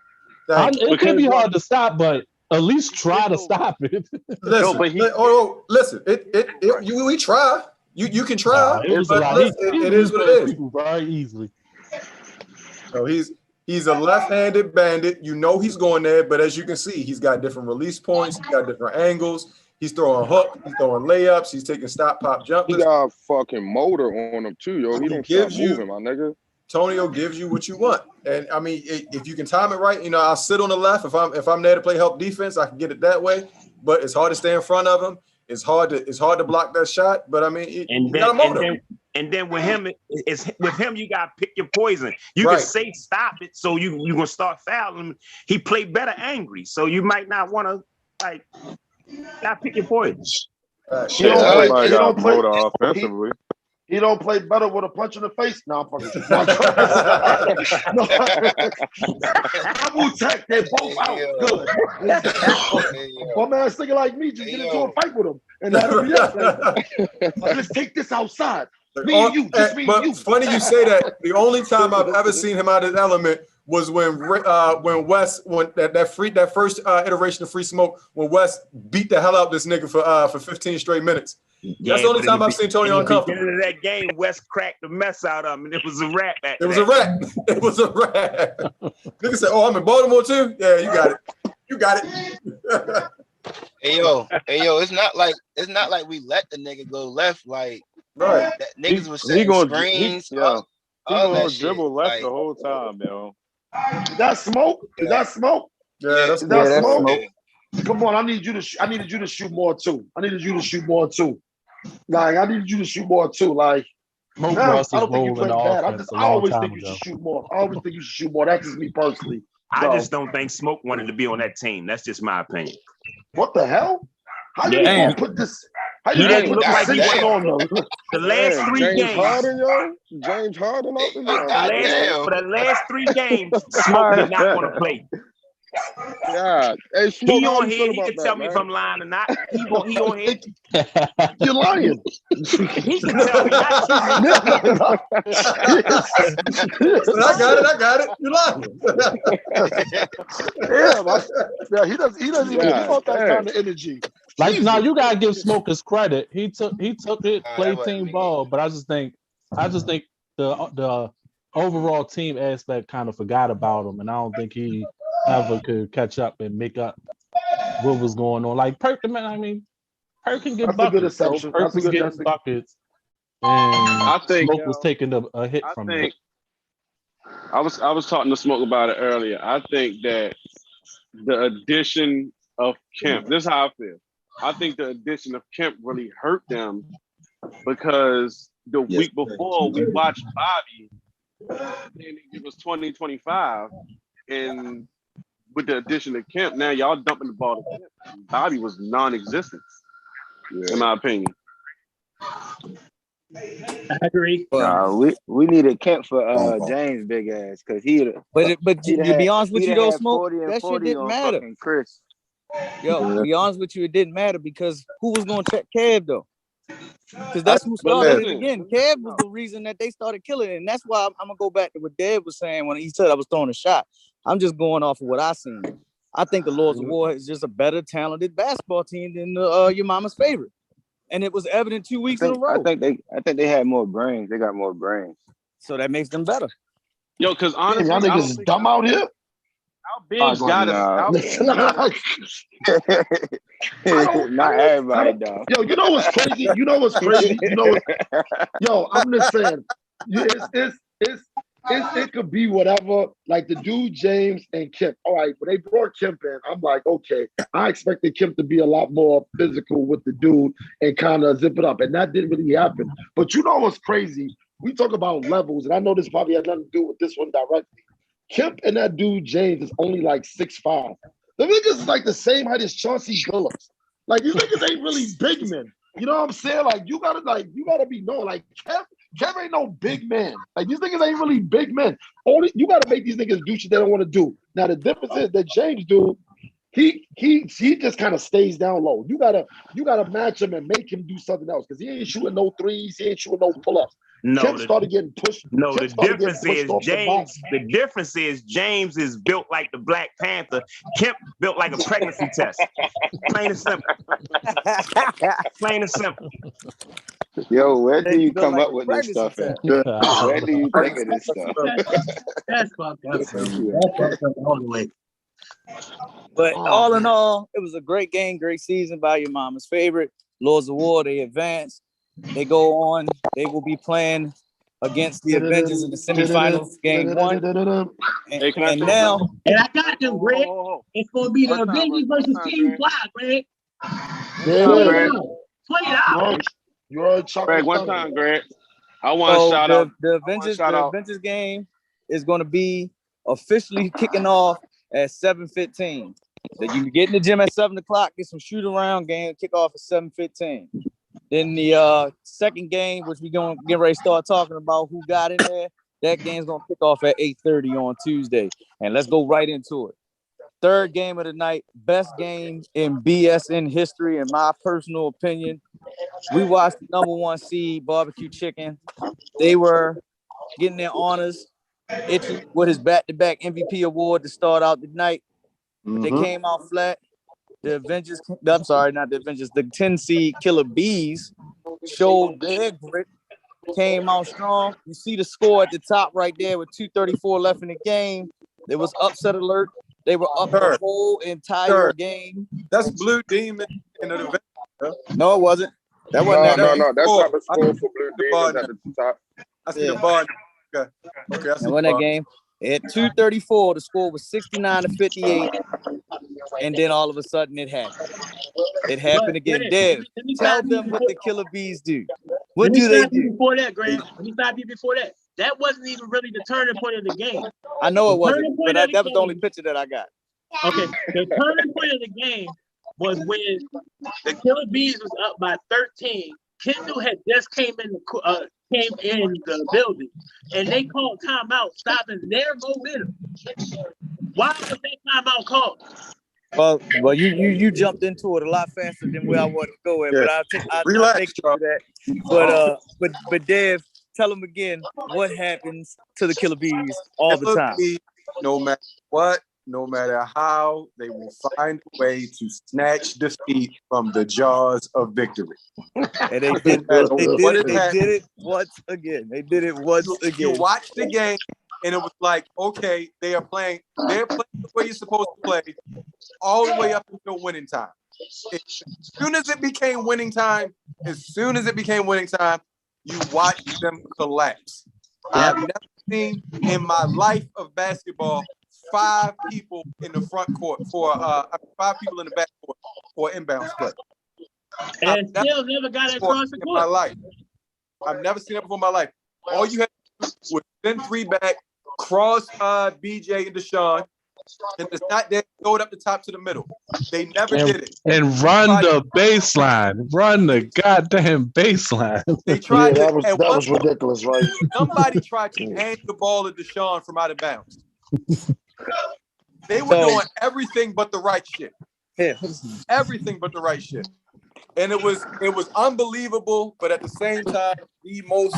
Speaker 11: It can be hard to stop, but at least try to stop it.
Speaker 1: Listen, we try. You can try. It is what it is.
Speaker 11: Very easily.
Speaker 1: So he's a left-handed bandit. You know he's going there, but as you can see, he's got different release points. He's got different angles. He's throwing hook. He's throwing layups. He's taking stop pop
Speaker 8: He
Speaker 1: jumpers.
Speaker 8: got a fucking motor on him too, yo. He don't stop moving, my nigga.
Speaker 1: Tonio gives you what you want, and I mean, if you can time it right, you know, I'll sit on the left. If I'm there to play help defense, I can get it that way. But it's hard to stay in front of him. It's hard to block that shot. But I mean,
Speaker 10: and then with him, you gotta pick your poison. You can say stop it, so you gonna start fouling him. He played better angry, so you might not want to like. Gotta pick your poison.
Speaker 9: He don't play
Speaker 8: offensively.
Speaker 9: He don't play better with a punch in the face. No, I'm fucking. I will tech. They're both out good. My man's thinking like me, just get into a fight with him, and that'll be it. Like, let's take this outside. Me and you, just me and you.
Speaker 1: Funny you say that. The only time I've ever seen him out of his element was when Wes that first iteration of Free Smoke, when Wes beat the hell out this nigga for 15 straight minutes. That's the only time I've seen Tony uncomfortable.
Speaker 10: At the end of that game, Wes cracked the mess out of him, and it was a wrap.
Speaker 1: It was a wrap. It was a wrap. Nigga said, "Oh, I'm in Baltimore too." Yeah, you got it. You got it.
Speaker 12: Hey yo, it's not like we let the nigga go left. Like
Speaker 1: that
Speaker 12: niggas was setting screens.
Speaker 5: He gonna
Speaker 12: shit.
Speaker 5: dribble left the whole time, yo.
Speaker 9: Is that smoke? Is that smoke?
Speaker 1: Yeah, that's
Speaker 9: smoke. Come on, I needed you to shoot more too. Like, I needed you to shoot more too. Like,
Speaker 11: Smoke
Speaker 9: now,
Speaker 11: lost
Speaker 9: I
Speaker 11: his
Speaker 9: don't think you
Speaker 11: role in
Speaker 9: played
Speaker 11: the
Speaker 9: bad.
Speaker 11: offense a
Speaker 9: I
Speaker 11: long
Speaker 9: always
Speaker 11: time
Speaker 9: think you
Speaker 11: ago.
Speaker 9: should shoot more. I always think you should shoot more. That's just me personally.
Speaker 10: I just don't think Smoke wanted to be on that team. That's just my opinion.
Speaker 9: What the hell? How you gonna put this? How you
Speaker 10: He
Speaker 9: gonna
Speaker 10: didn't
Speaker 9: put
Speaker 10: look like he
Speaker 9: this
Speaker 10: was
Speaker 9: on them?
Speaker 10: The last three
Speaker 8: James
Speaker 10: games.
Speaker 8: Harden, yo. James Harden out there.
Speaker 10: For the last 3 games, Smoke did not want to play.
Speaker 8: Yeah. Hey, Smoke,
Speaker 10: He
Speaker 8: how
Speaker 10: on
Speaker 8: you
Speaker 10: here.
Speaker 8: feel
Speaker 10: He
Speaker 8: about
Speaker 10: can
Speaker 8: that,
Speaker 10: tell me
Speaker 8: man?
Speaker 10: if I'm lying or not. He on here.
Speaker 9: You're lying.
Speaker 10: He can tell me. Not
Speaker 1: I got it. You lying.
Speaker 9: Yeah, he doesn't even want that kind of energy.
Speaker 11: Like, now you gotta give Smoke his credit. He took it, played team ball, but I just think the overall team aspect kind of forgot about him, and I don't think he ever could catch up and make up what was going on. Like Perkin, man, I mean, Perkin get
Speaker 9: That's a
Speaker 11: buckets.
Speaker 9: good exception.
Speaker 11: Perkin was getting buckets, and
Speaker 6: I think
Speaker 11: Smoke was taking a hit from it.
Speaker 6: I was talking to Smoke about it earlier. I think that the addition of Kemp, this is how I feel. I think the addition of Kemp really hurt them because the week before we watched Bobby, and it was 2025, and with the addition of Kemp, now y'all dumping the ball to Kemp. Bobby was non-existent, in my opinion.
Speaker 3: I agree.
Speaker 12: We needed Kemp for James big ass because
Speaker 4: But to be honest with you though, Smoke, that shit didn't matter.
Speaker 12: Chris.
Speaker 4: Yo, to be honest with you, it didn't matter because who was gonna check Kev though? Because that's who started it again. Kev was the reason that they started killing it, and that's why I'm gonna go back to what Dad was saying when he said I was throwing a shot. I'm just going off of what I seen. I think the Lords of War is just a better talented basketball team than your mama's favorite, and it was evident 2 weeks in a row.
Speaker 12: I think they had more brains. They got more brains,
Speaker 4: so that makes them better.
Speaker 6: Yo, because honestly,
Speaker 9: y'all niggas dumb out here.
Speaker 6: Our bigs got us.
Speaker 12: Not everybody dumb.
Speaker 9: Yo, you know what's crazy? Yo, I'm just saying. It could be whatever. Like the dude James and Kemp. All right, when they brought Kemp in, I'm like, okay. I expected Kemp to be a lot more physical with the dude and kind of zip it up, and that didn't really happen. But you know what's crazy? We talk about levels, and I know this probably has nothing to do with this one directly. Kemp and that dude James is only like 6'5". The niggas is like the same height as Chauncey Billups. Like these niggas ain't really big men. You know what I'm saying? Like you gotta be known. Like Kev ain't no big man. Like these niggas ain't really big men. Only you gotta make these niggas do shit they don't want to do. Now the difference is that James dude, he just kind of stays down low. You gotta match him and make him do something else because he ain't shooting no threes. He ain't shooting no pull-ups. Kemp started getting pushed.
Speaker 10: No, the difference is James. The difference is James is built like the Black Panther. Kemp built like a pregnancy test. Plain and simple. Plain and simple.
Speaker 12: Yo, where do you come up with this stuff at? Where do you think of this stuff?
Speaker 3: That's fucked up. That's fucked up all the way.
Speaker 4: But all in all, it was a great game, great season by your mama's favorite. Lords of War, they advance. They go on. They will be playing against the Avengers in the semifinals, game 1.
Speaker 6: Hey, can I
Speaker 4: And
Speaker 6: say
Speaker 4: now,
Speaker 6: something?
Speaker 3: And I got them, Greg. It's going to be the
Speaker 6: One time,
Speaker 3: Avengers
Speaker 6: one
Speaker 3: versus
Speaker 6: time,
Speaker 3: Team
Speaker 6: Greg.
Speaker 3: Fly, Greg.
Speaker 9: Yeah,
Speaker 6: One time,
Speaker 9: it
Speaker 6: Greg.
Speaker 3: $20.
Speaker 9: You already chopped
Speaker 6: Greg,
Speaker 9: the
Speaker 6: one
Speaker 9: thunder.
Speaker 6: time, Greg. I want to
Speaker 4: so
Speaker 6: shout out.
Speaker 4: the
Speaker 6: I want to
Speaker 4: Avengers,
Speaker 6: shout
Speaker 4: the
Speaker 6: out.
Speaker 4: Avengers game is going to be officially kicking off at 7:15. So you can get in the gym at 7 o'clock, get some shoot around, game kick off at 7:15. Then the second game, which we're going to get ready to start talking about who got in there, that game's going to kick off at 8:30 on Tuesday. And let's go right into it. Third game of the night, best game in BSN history, in my personal opinion. We watched the number 1 seed, Barbecue Chicken. They were getting their honors. Itchy with his back-to-back MVP award to start out the night. But they came out flat. The Avengers, I'm sorry, not the Avengers, the 10 seed Killer Bees showed their grit, came out strong. You see the score at the top right there with 2:34 left in the game. There was upset alert. They were up the whole entire game.
Speaker 1: That's Blue Demon in the Avengers.
Speaker 4: No, it wasn't. That wasn't
Speaker 8: No,
Speaker 4: that
Speaker 8: no,
Speaker 4: game.
Speaker 8: no. That's not the
Speaker 1: I
Speaker 8: score for Blue
Speaker 1: the bar
Speaker 8: Demons at the top.
Speaker 1: I see the bar. Okay, I see
Speaker 4: And
Speaker 1: the
Speaker 4: when that
Speaker 1: bar.
Speaker 4: game at 2:34, the score was 69-58, and then all of a sudden it happened. It happened again. Dev, tell them what the Killer Bees do. What do they do?
Speaker 3: Before that, Greg. Let me stop you before that. That wasn't even really the turning point of the game.
Speaker 4: I know it wasn't,
Speaker 3: Turning
Speaker 4: but
Speaker 3: point of
Speaker 4: that was the only
Speaker 3: game-
Speaker 4: picture that I got.
Speaker 3: Okay, the turning point of the game was when the Killer Bees was up by 13. Kendall had just came in the building, and they called timeout, stopping their momentum. Why was that timeout called?
Speaker 4: Well, you jumped into it a lot faster than where I wanted to go at, but I'll take you to that. But Dev, tell them again what happens to the Killer Bees all the time.
Speaker 1: No matter what, no matter how, they will find a way to snatch defeat from the jaws of victory.
Speaker 4: And they did it once again. They did it once again.
Speaker 1: You watch the game, and it was like, okay, they're playing the way you're supposed to play, all the way up until winning time. As soon as it became winning time, you watch them collapse. I've never seen in my life of basketball 5 people in the front court for 5 people in the back court for inbound play.
Speaker 3: And still never got across the
Speaker 1: in
Speaker 3: court.
Speaker 1: my life. I've never seen it before in my life. All you had to do was send 3 back, cross BJ and Deshaun, and it's not there, throw it up the top to the middle. They never did it.
Speaker 11: And run the baseline. Run the goddamn baseline.
Speaker 1: They tried
Speaker 9: that
Speaker 1: to,
Speaker 9: was ridiculous, right?
Speaker 1: Somebody tried to hand the ball to Deshaun from out of bounds. They were doing everything but the right shit. Everything but the right shit. And it was unbelievable, but at the same time, the most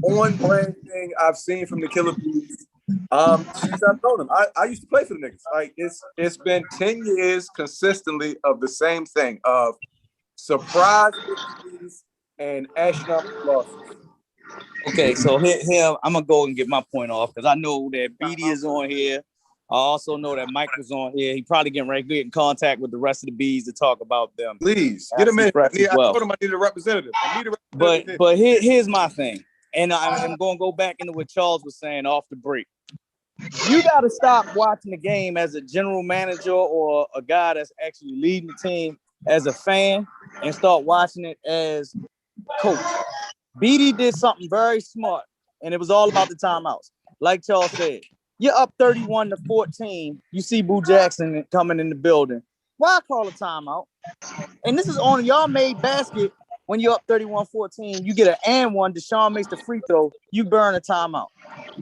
Speaker 1: on-brand thing I've seen from the Killer Bees since I've known them. I used to play for the niggas. Like it's been 10 years consistently of the same thing, of surprise victories and astronomical losses.
Speaker 4: Okay, so here I'm gonna go and get my point off because I know that BD is on here. I also know that Mike was on here. He probably getting ready to get in contact with the rest of the Bees to talk about them.
Speaker 1: Please get him in. I
Speaker 4: Well.
Speaker 1: told him I need a representative.
Speaker 4: But here's my thing, and I'm going to go back into what Charles was saying off the break. You got to stop watching the game as a general manager or a guy that's actually leading the team as a fan and start watching it as coach. BD did something very smart, and it was all about the timeouts. Like Charles said, you're up 31-14. You see Boo Jackson coming in the building. Why call a timeout? And this is on y'all made basket. When you're up 31-14, you get an and one. Deshaun makes the free throw. You burn a timeout.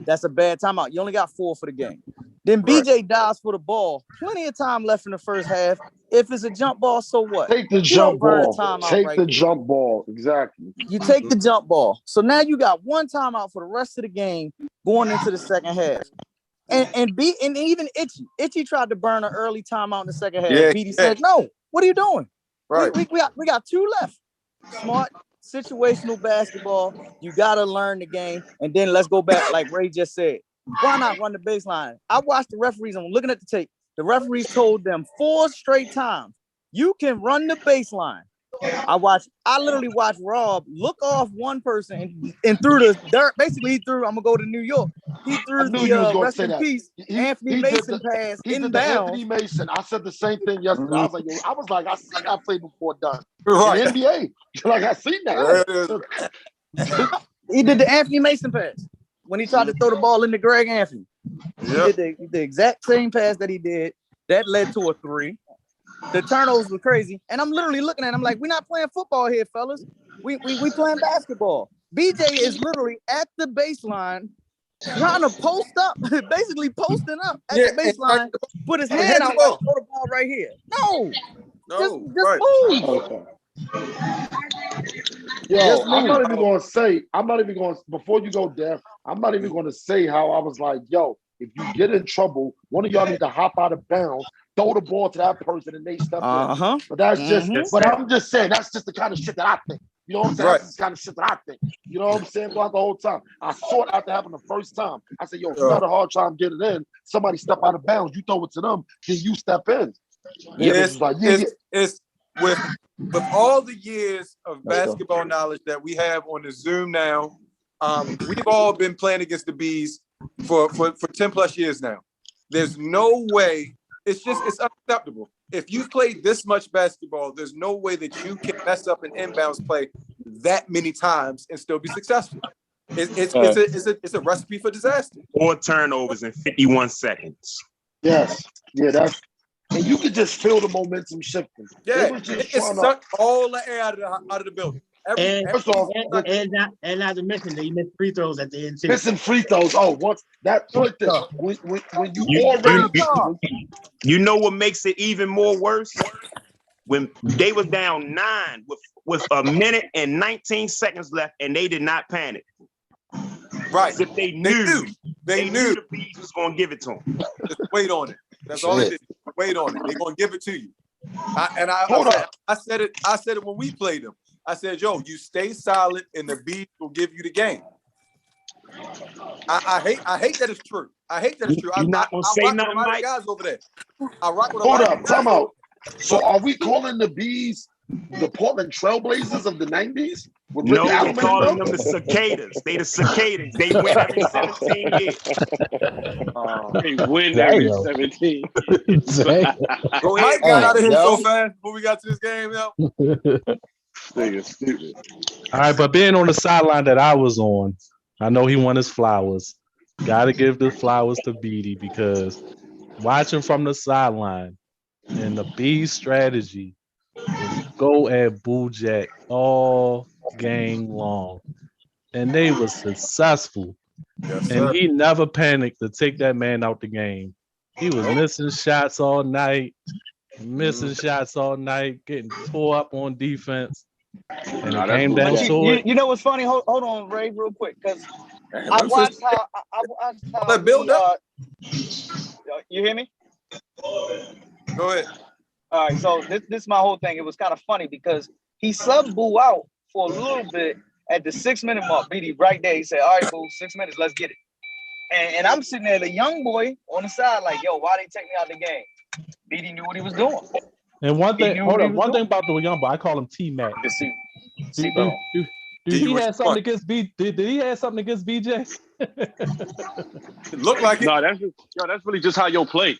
Speaker 4: That's a bad timeout. You only got 4 for the game. Then BJ dives for the ball. Plenty of time left in the first half. If it's a jump ball, so what?
Speaker 9: Take the jump ball. Take the jump ball. Exactly.
Speaker 4: You take the jump ball. So now you got 1 timeout for the rest of the game going into the second half. And even Itchy tried to burn an early timeout in the second half. BD said, "No, what are you doing?
Speaker 1: Right.
Speaker 4: We got 2 left." Smart situational basketball. You gotta learn the game, and then let's go back, like Ray just said. Why not run the baseline? I watched the referees. I'm looking at the tape. The The referees told them 4 straight times, you can run the baseline. I literally watched Rob look off one person and threw the dirt. Basically, he threw, I'm gonna go to New York. He threw the rest in peace Anthony Mason pass
Speaker 9: He did
Speaker 4: inbounds.
Speaker 9: the Anthony Mason. I said the same thing yesterday. I was like, yo, I seen that play before done.
Speaker 1: Right.
Speaker 9: In the NBA. Like I seen that.
Speaker 4: He did the Anthony Mason pass when he tried to throw the ball into Greg Anthony.
Speaker 1: Yep.
Speaker 4: He did the exact same pass that he did. That led to a 3. The turnovers were crazy. And I'm literally looking at him like, we're not playing football here, fellas. We playing basketball. BJ is literally at the baseline trying to post up, basically posting up at the baseline, put his hand out, like, throw the ball right here. No, just move.
Speaker 9: Yo, I'm not even going to, before you go, Dev, I'm not even going to say how I was like, yo, if you get in trouble, one of y'all need to hop out of bounds, throw the ball to that person, and they step in. But that's but I'm just saying, that's just the kind of shit that I think. You know what I'm saying? That's the kind of shit that I think. You know what I'm saying? Throughout the whole time. I saw it after happening the first time. I said, yo, if you had a hard time getting in, somebody step out of bounds, you throw it to them, then you step in.
Speaker 1: It's with all the years of basketball knowledge that we have on the Zoom now, we've all been playing against the Bees for 10 plus years now. There's no way, it's unacceptable. If you've played this much basketball, there's no way that you can mess up an inbounds play that many times and still be successful. It's a recipe for disaster.
Speaker 10: 4 turnovers in 51 seconds.
Speaker 9: Yes. Yeah, and you could just feel the momentum shifting.
Speaker 1: Yeah, it sucked all the air out of the building.
Speaker 3: And not to mention that he missed free throws at the end too.
Speaker 9: Missing free throws. Oh, once that put this when
Speaker 10: you know what makes it even more worse? When they was down 9 with a minute and 19 seconds left, and they did not panic.
Speaker 1: Right.
Speaker 10: If they knew the Bees was gonna give it to them.
Speaker 1: Just wait on it. That's all they did. Wait on it. They're gonna give it to you. I said it when we played them. I said, yo, you stay solid and the Bees will give you the game. I hate that it's true. I hate that it's true.
Speaker 10: You're not gonna say nothing, Mike.
Speaker 1: Guys over there. I rock with
Speaker 9: Hold up, time out. So are we calling the Bees the Portland Trailblazers of the 90s?
Speaker 10: No, we're calling them the cicadas. They the cicadas. They win every 17 years.
Speaker 12: They win every 17.
Speaker 1: Go ahead, got out of here so fast before we got to this game, yo.
Speaker 12: Stupid.
Speaker 11: All right, but being on the sideline that I was on, I know he won his flowers. Got to give the flowers to Beatty because watching from the sideline and the Bees strategy is go at Boo Jack all game long. And they were successful.
Speaker 1: Yes,
Speaker 11: and he never panicked to take that man out the game. He was missing shots all night, getting tore up on defense. And it came down to it.
Speaker 4: You know what's funny? Hold on, Ray, real quick, because I watched how
Speaker 1: that build up.
Speaker 4: You hear me?
Speaker 1: Go ahead.
Speaker 4: All right, so this is my whole thing. It was kind of funny because he subbed Boo out for a little bit at the 6-minute mark. BD right there. He said, "All right, Boo, 6 minutes, let's get it." And I'm sitting there, the young boy on the side, like, "Yo, why they take me out the game?" BD knew what he was doing.
Speaker 11: And one thing, one thing about the young boy, I call him T-Mac. Did he have something against Did he have something against BJ?
Speaker 1: It looked like it.
Speaker 12: No, that's really just how you play.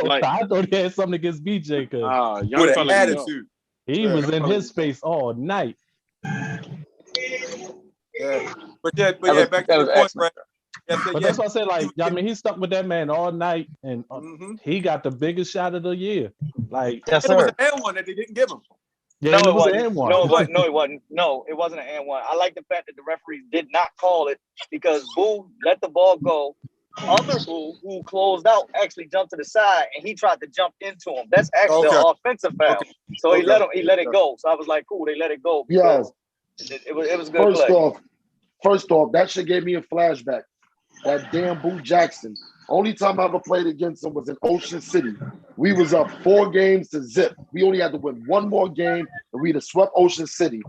Speaker 11: Like, I thought he had something against BJ because
Speaker 1: with an attitude.
Speaker 11: He was in his face all night.
Speaker 1: Yeah, but back to the point, right?
Speaker 11: But that's why I said, like, I mean, he stuck with that man all night, and he got the biggest shot of the year. Like,
Speaker 1: it was an and one that they didn't give him.
Speaker 11: Yeah,
Speaker 4: no,
Speaker 11: it was an and one.
Speaker 4: No, it wasn't. No, it wasn't an and one. I like the fact that the referees did not call it because Boo let the ball go. Other Boo, who closed out, actually jumped to the side, and he tried to jump into him. That's actually an offensive foul. So he let it go. So I was like, cool, they let it go because it was good play.
Speaker 9: First off, that shit gave me a flashback. That damn Boo Jackson. Only time I ever played against him was in Ocean City. We was up 4 games to zip. We only had to win 1 more game, and we'd have swept Ocean City.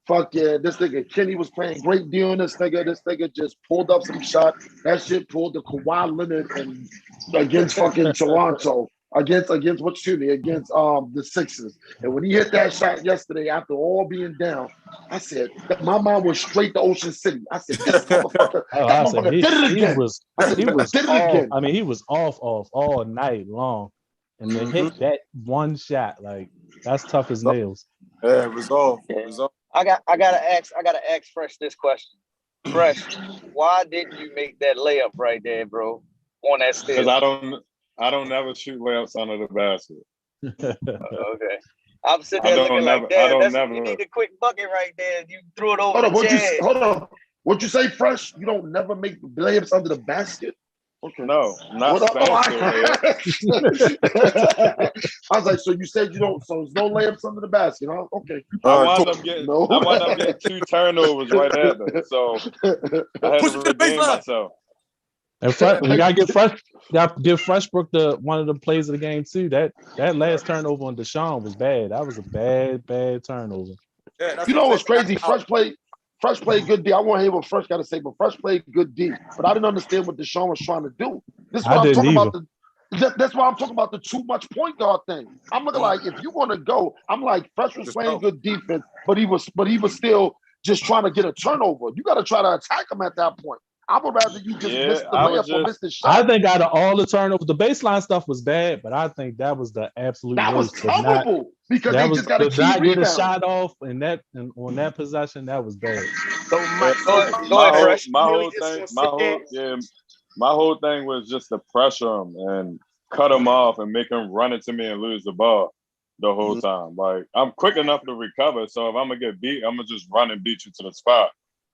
Speaker 9: Fuck yeah, this nigga Kenny was playing great deal on this nigga. This nigga just pulled up some shot. That shit pulled the Kawhi Leonard and against fucking Toronto. against the Sixers. And when he hit that shot yesterday, after all being down, I said my mind was straight to Ocean City. I said, this motherfucker, that motherfucker did it again. I said, he did it again.
Speaker 11: I mean, he was off all night long, and to hit that one shot, like that's tough as nails.
Speaker 1: Yeah, it was off. It was off.
Speaker 4: I gotta ask Fresh this question. Fresh, why didn't you make that layup right there, bro? On that steal?
Speaker 13: Because I don't never shoot layups under the basket.
Speaker 4: Okay. I'm sitting there looking like that. You need a quick bucket right there. You threw it over the Chad.
Speaker 9: Hold on. What you say, Fresh? You don't never make layups under the basket? Okay.
Speaker 13: No, not
Speaker 9: I was like, so you said you don't, so there's no layups under the basket, huh? Okay.
Speaker 13: I wound up getting 2 turnovers right after. So I had to redeem myself.
Speaker 11: And we gotta give Freshbrook one of the plays of the game too. That last turnover on Deshaun was bad. That was a bad turnover.
Speaker 1: Yeah,
Speaker 9: you know what's crazy? Fresh played good D. I want to hear what Fresh got to say, but Fresh played good D. But I didn't understand what Deshaun was trying to do. This is why I'm talking about that's why I'm talking about the too much point guard thing. I'm looking like, if you want to go, I'm like, Fresh was playing good defense, but he was still just trying to get a turnover. You got to try to attack him at that point. I would rather you just miss the layup or miss the shot.
Speaker 11: I think out of all the turnovers, the baseline stuff was bad, but I think that was the absolute worst.
Speaker 9: That was terrible because they just got to
Speaker 11: get a shot off and on that possession, that was bad.
Speaker 5: So
Speaker 13: my whole thing was just to pressure him and cut him off and make him run into me and lose the ball the whole time. Like, I'm quick enough to recover, so if I'm gonna get beat, I'm gonna just run and beat you to the spot.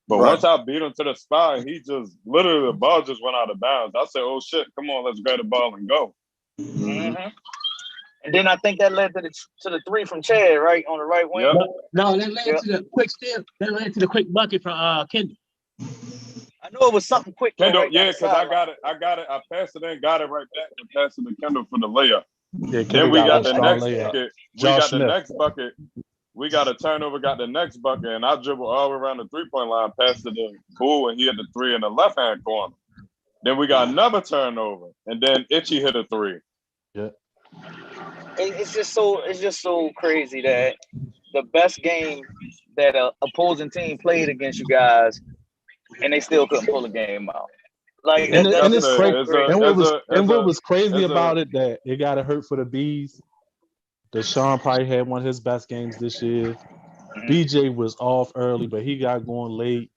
Speaker 13: But once I beat him to the spot, he just literally, the ball just went out of bounds. I said, "Oh shit, come on, let's grab the ball and go."
Speaker 4: Mm-hmm. And then I think that led to the 3 from Chad, right on the right wing.
Speaker 3: Yep. No, that led to the quick steal. That led to the quick bucket from Kendall.
Speaker 4: I know it was something quick.
Speaker 13: Kendall, because I got it. I passed it in, got it right back, and passed it to Kendall for the layup.
Speaker 11: Yeah,
Speaker 13: then we got the next bucket. The next bucket. We got a turnover, got the next bucket, and I dribbled all around the 3-point line, passed it to Bull, and he hit the 3 in the left-hand corner. Then we got another turnover, and then Itchy hit a 3.
Speaker 11: Yeah.
Speaker 4: It's just so crazy that the best game that a opposing team played against you guys, and they still couldn't pull a game out. Like,
Speaker 11: and it's crazy. And what was crazy about it, that it got to hurt for the Bees. Deshaun probably had one of his best games this year. BJ was off early, but he got going late.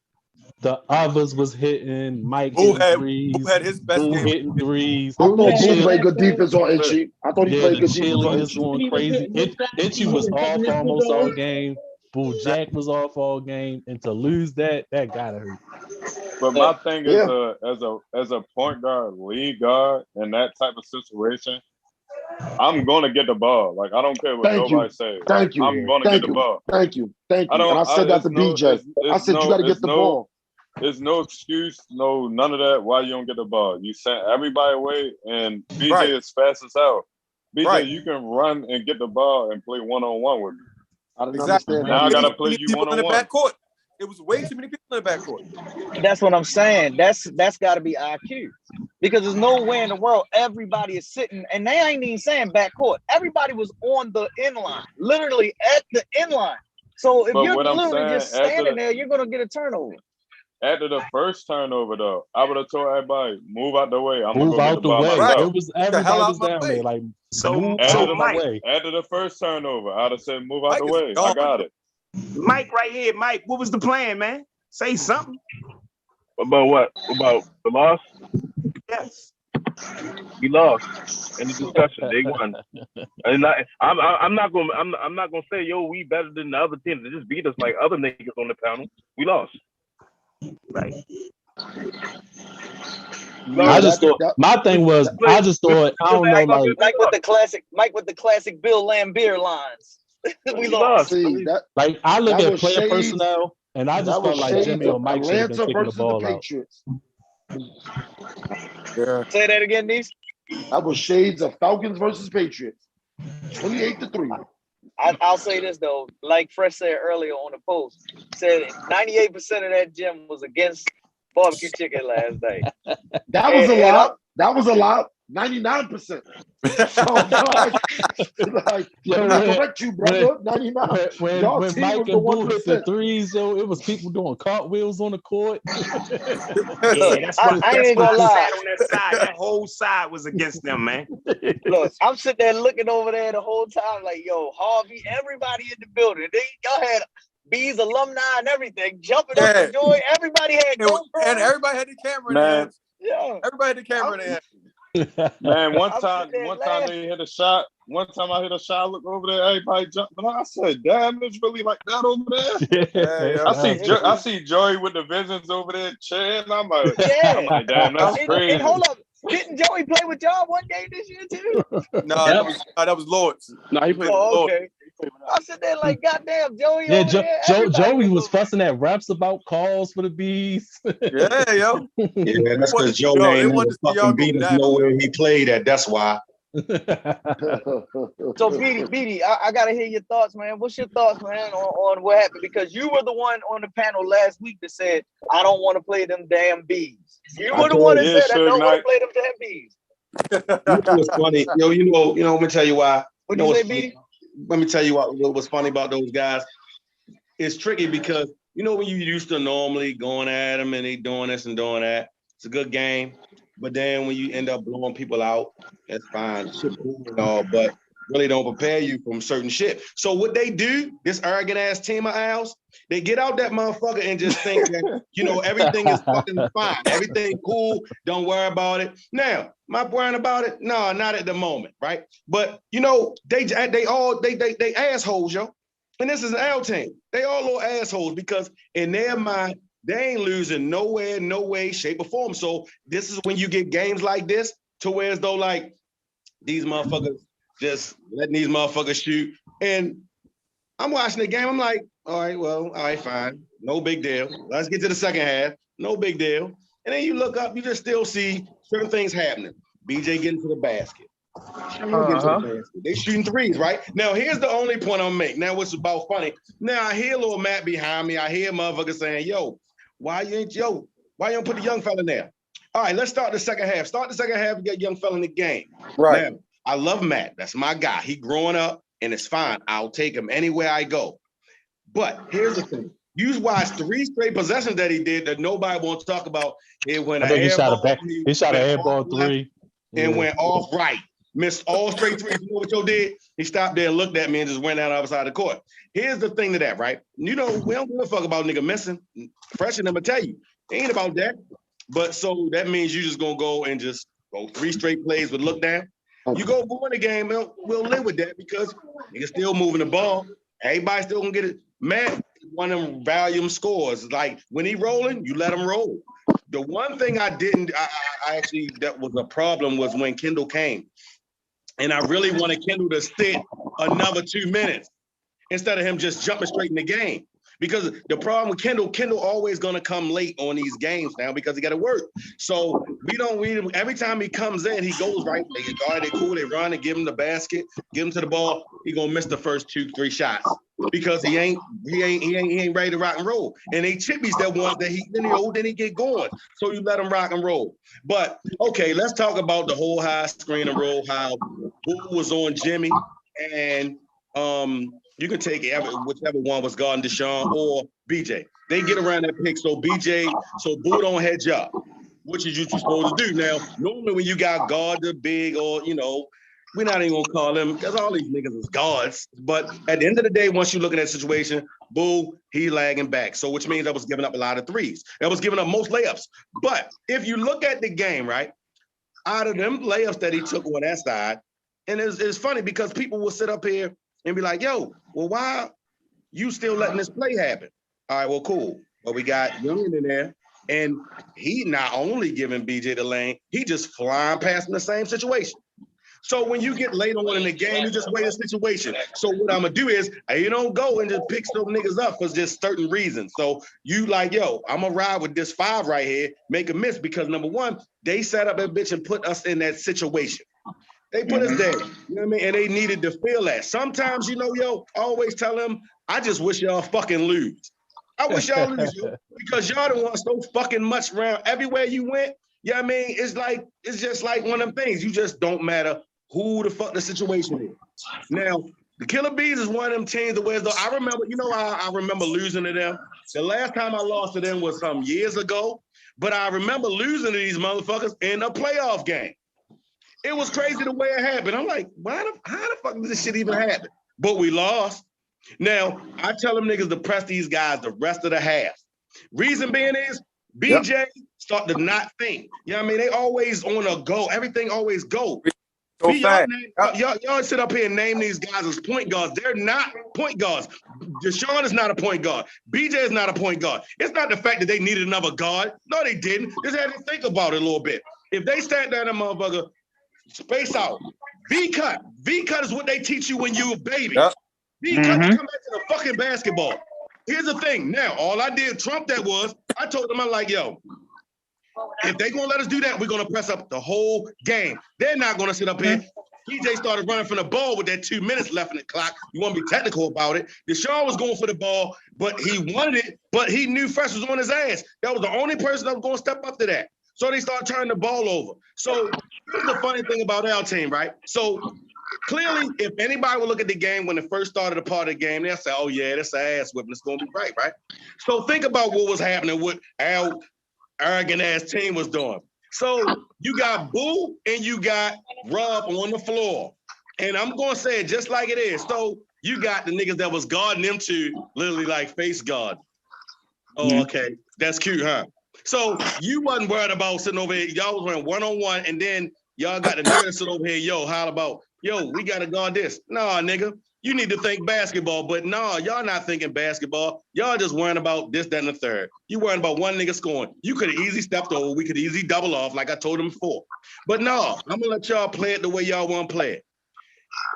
Speaker 11: The others was hitting. Mike threes.
Speaker 1: Who had his best game?
Speaker 11: Hitting threes.
Speaker 9: I thought Boo played good defense on Itchy. I thought he played good defense on
Speaker 11: Itchy. Going crazy. Itchy was off almost all game. Boo Jack was off all game, and to lose that gotta hurt.
Speaker 13: But my thing is, as a point guard, lead guard, in that type of situation, I'm going to get the ball. Like, I don't care what nobody says.
Speaker 9: Thank you.
Speaker 13: I'm going to get the ball.
Speaker 9: Thank you. And I said that to BJ. I said you got to get the ball.
Speaker 13: There's no excuse, none of that. Why you don't get the ball? You sent everybody away, and BJ is fast as hell. BJ, you can run and get the ball and play one-on-one with me.
Speaker 9: I didn't understand.
Speaker 13: Now I got to play you one-on-one.
Speaker 1: It was way too many people in the backcourt.
Speaker 4: That's what I'm saying. That's got to be IQ, because there's no way in the world everybody is sitting, and they ain't even saying backcourt. Everybody was on the end line, literally at the end line. So if you're literally just standing there, you're gonna get a turnover.
Speaker 13: After the first turnover, though, I would have told everybody, move out the way. I'm
Speaker 11: move
Speaker 13: gonna
Speaker 11: out the way.
Speaker 13: Myself.
Speaker 11: It was everybody was down there. Like,
Speaker 13: after the first turnover, I'd have said, move out the way. I got it.
Speaker 10: Mike right here. Mike, what was the plan, man? Say something.
Speaker 6: About what? About the loss?
Speaker 10: Yes.
Speaker 6: We lost in the discussion. They won. And I'm not gonna say, yo, we better than the other team. They just beat us like other niggas on the panel. We lost.
Speaker 10: Right.
Speaker 11: I just thought my thing was I don't know, like
Speaker 4: Mike with the classic Bill Lambier lines. We lost.
Speaker 9: See,
Speaker 11: like I look at player personnel, and I just felt like Jimmy or Mike should have been kicking the ball out.
Speaker 1: Yeah.
Speaker 4: Say that again, Niece.
Speaker 9: That was shades of Falcons versus Patriots. 28-3.
Speaker 4: I'll say this though, like Fresh said earlier on the post, said 98% of that gym was against barbecue chicken last night.
Speaker 9: That was a lot. That was a lot. 99%. So like, let me correct you, brother. 99. Y'all
Speaker 11: When
Speaker 9: team
Speaker 11: Mike
Speaker 9: was the
Speaker 11: and Boo hit the
Speaker 9: 1%.
Speaker 11: threes, yo, it was people doing cartwheels on the court.
Speaker 10: Yeah, that's why.
Speaker 4: I ain't
Speaker 10: That's
Speaker 4: even
Speaker 10: why
Speaker 4: gonna
Speaker 10: I
Speaker 4: lie.
Speaker 10: sat on that side. That whole side was against them, man.
Speaker 4: Look, I'm sitting there looking over there the whole time, like, yo, Harvey, everybody in the building. Y'all had B's alumni and everything jumping up for joy. Everybody had GoPros.
Speaker 1: And everybody had the camera in their
Speaker 13: Man,
Speaker 1: hands.
Speaker 4: Yeah.
Speaker 1: Everybody had the camera in their hands.
Speaker 13: man, one
Speaker 4: I'm
Speaker 13: time
Speaker 4: sitting there laughing.
Speaker 13: they hit a shot. One time I hit a shot, I look over there, everybody jumping. I said, damn, it's really like that over there. I see Joey with the visions over there cheering. I'm like, damn, that's crazy.
Speaker 4: And hold up, didn't Joey play with y'all one game this year too?
Speaker 1: No, that was Lords.
Speaker 6: No, he played.
Speaker 4: Oh, okay. I sit there like, goddamn, Joey
Speaker 11: Yeah,
Speaker 4: over there. Everybody
Speaker 11: Joey was fussing at reps about calls for the bees.
Speaker 1: Yeah, yo.
Speaker 14: Yeah, that's because Joe ain't never fucking beat us nowhere he played at. That's why.
Speaker 4: So, BD, I gotta hear your thoughts, man. What's your thoughts, man, on what happened? Because you were the one on the panel last week that said, I don't want to play them damn bees. You were the one that said, I don't want to play them damn bees.
Speaker 14: You know what's funny? You know, let me tell you why.
Speaker 4: What you say, BD?
Speaker 14: Let me tell you what was funny about those guys. It's tricky because, you know, when you used to normally going at them and they doing this and doing that, it's a good game. But then when you end up blowing people out, that's fine. Shit cool and all, but really don't prepare you from certain shit. So what they do, this arrogant ass team of ours, they get out that motherfucker and just think that, you know, everything is fucking fine. Everything cool. Don't worry about it. Now, am I worrying about it? No, not at the moment, right? But you know, they assholes, yo. And this is an L team. They all little assholes because in their mind, they ain't losing nowhere, no way, shape, or form. So this is when you get games like this to where as though like these motherfuckers just letting these motherfuckers shoot. And I'm watching the game. I'm like, all right, fine. No big deal. Let's get to the second half. No big deal. And then you look up, you just still see certain things happening. BJ getting to the basket. They shooting threes, right? Now, here's the only point I'm making. Now, what's about funny? Now, I hear little Matt behind me. I hear motherfuckers saying, why you don't put the young fella in there? All right, let's start the second half. Start the second half and get young fella in the game.
Speaker 1: Right.
Speaker 14: Now, I love Matt. That's my guy. He growing up, and it's fine. I'll take him anywhere I go. But here's the thing. You watch 3 straight possessions that he did that nobody wants to talk about. It went
Speaker 11: I think he shot an air ball 3.
Speaker 14: And went off right. Missed all straight threes. You know what Joe did? He stopped there and looked at me and just went down the other side of the court. Here's the thing to that, right? You know, we don't give a fuck about nigga missing. Freshen them, I tell you. It ain't about that. But so that means you just gonna go and just go 3 straight plays with look down. You go win the game, we'll live with that because nigga still moving the ball. Everybody still gonna get it. Matt, one of them volume scores. Like when he rolling, you let him roll. The one thing I actually that was a problem was when Kendall came. And I really wanted Kendall to sit another 2 minutes instead of him just jumping straight in the game. Because the problem with Kendall always gonna come late on these games now because he gotta work. So every time he comes in, he goes right. They guard, they cool, they run, and give him the basket, give him to the ball. He gonna miss the first 2-3 shots because he ain't ready to rock and roll. And they chippies that want that then he get going. So you let him rock and roll. But okay, let's talk about the whole high screen and roll, how Boo was on Jimmy and you can take whichever one was guarding Deshaun or BJ. They get around that pick, so Boo don't hedge up, which is what you're supposed to do. Now, normally when you got guard the big or, you know, we're not even gonna call them, because all these niggas is guards. But at the end of the day, once you look at that situation, Boo, he lagging back. So which means I was giving up a lot of threes. I was giving up most layups. But if you look at the game, right, out of them layups that he took on that side, and it's funny because people will sit up here and be like, yo, well, why you still letting this play happen? All right, well, cool. Well, we got Young in there, and he not only giving BJ the lane, he just flying past in the same situation. So when you get later on in the game, you just wait a situation. So what I'm gonna do is, you don't go and just pick some niggas up for just certain reasons. So you like, yo, I'm gonna ride with this 5 right here, make a miss because number one, they set up that bitch and put us in that situation. They put us there, you know what I mean? And they needed to feel that. Sometimes, you know, yo, I always tell them, I just wish y'all fucking lose. I wish y'all lose, yo, because y'all done won so fucking much round. Everywhere you went, Yeah, I mean, it's just like one of them things. You just don't matter who the fuck the situation is. Now, the Killer Bees is one of them teams the way as though I remember, I remember losing to them. The last time I lost to them was some years ago, but I remember losing to these motherfuckers in a playoff game. It was crazy the way it happened. I'm like, how the fuck did this shit even happen? But we lost. Now, I tell them niggas to press these guys the rest of the half. Reason being is BJ start to not think. You know what I mean? They always on a go. Everything always go.
Speaker 7: So
Speaker 14: Y'all sit up here and name these guys as point guards. They're not point guards. Deshaun is not a point guard. BJ is not a point guard. It's not the fact that they needed another guard. No, they didn't. Just had to think about it a little bit. If they stand there and motherfucker, space out. V-cut. V-cut is what they teach you when you a baby.
Speaker 7: Yep.
Speaker 14: V-cut, come back to the fucking basketball. Here's the thing. Now, all I did, Trump that was, I told them, I'm like, yo, if they gonna let us do that, we're gonna press up the whole game. They're not gonna sit up here. PJ started running from the ball with that 2 minutes left in the clock. You want to be technical about it. Deshaun was going for the ball, but he wanted it, but he knew Fresh was on his ass. That was the only person that was gonna step up to that. So they started turning the ball over. So here's the funny thing about our team, right? So clearly, if anybody would look at the game when it first started a part of the game, they'll say, oh yeah, that's an ass whipping. It's gonna be right? So think about what was happening, what our arrogant ass team was doing. So you got Boo and you got Rob on the floor. And I'm gonna say it just like it is. So you got the niggas that was guarding them two, literally like face guard. Oh, okay. That's cute, huh? So you wasn't worried about sitting over here. Y'all was wearing one-on-one, and then y'all got the nerve to sit over here, holler about, we gotta guard this. Nah, nigga. You need to think basketball, but no, y'all not thinking basketball. Y'all just worrying about this, that, and the third. You worrying about one nigga scoring. You could have easily stepped over. We could easily double off like I told him before. But no, I'm gonna let y'all play it the way y'all want to play it.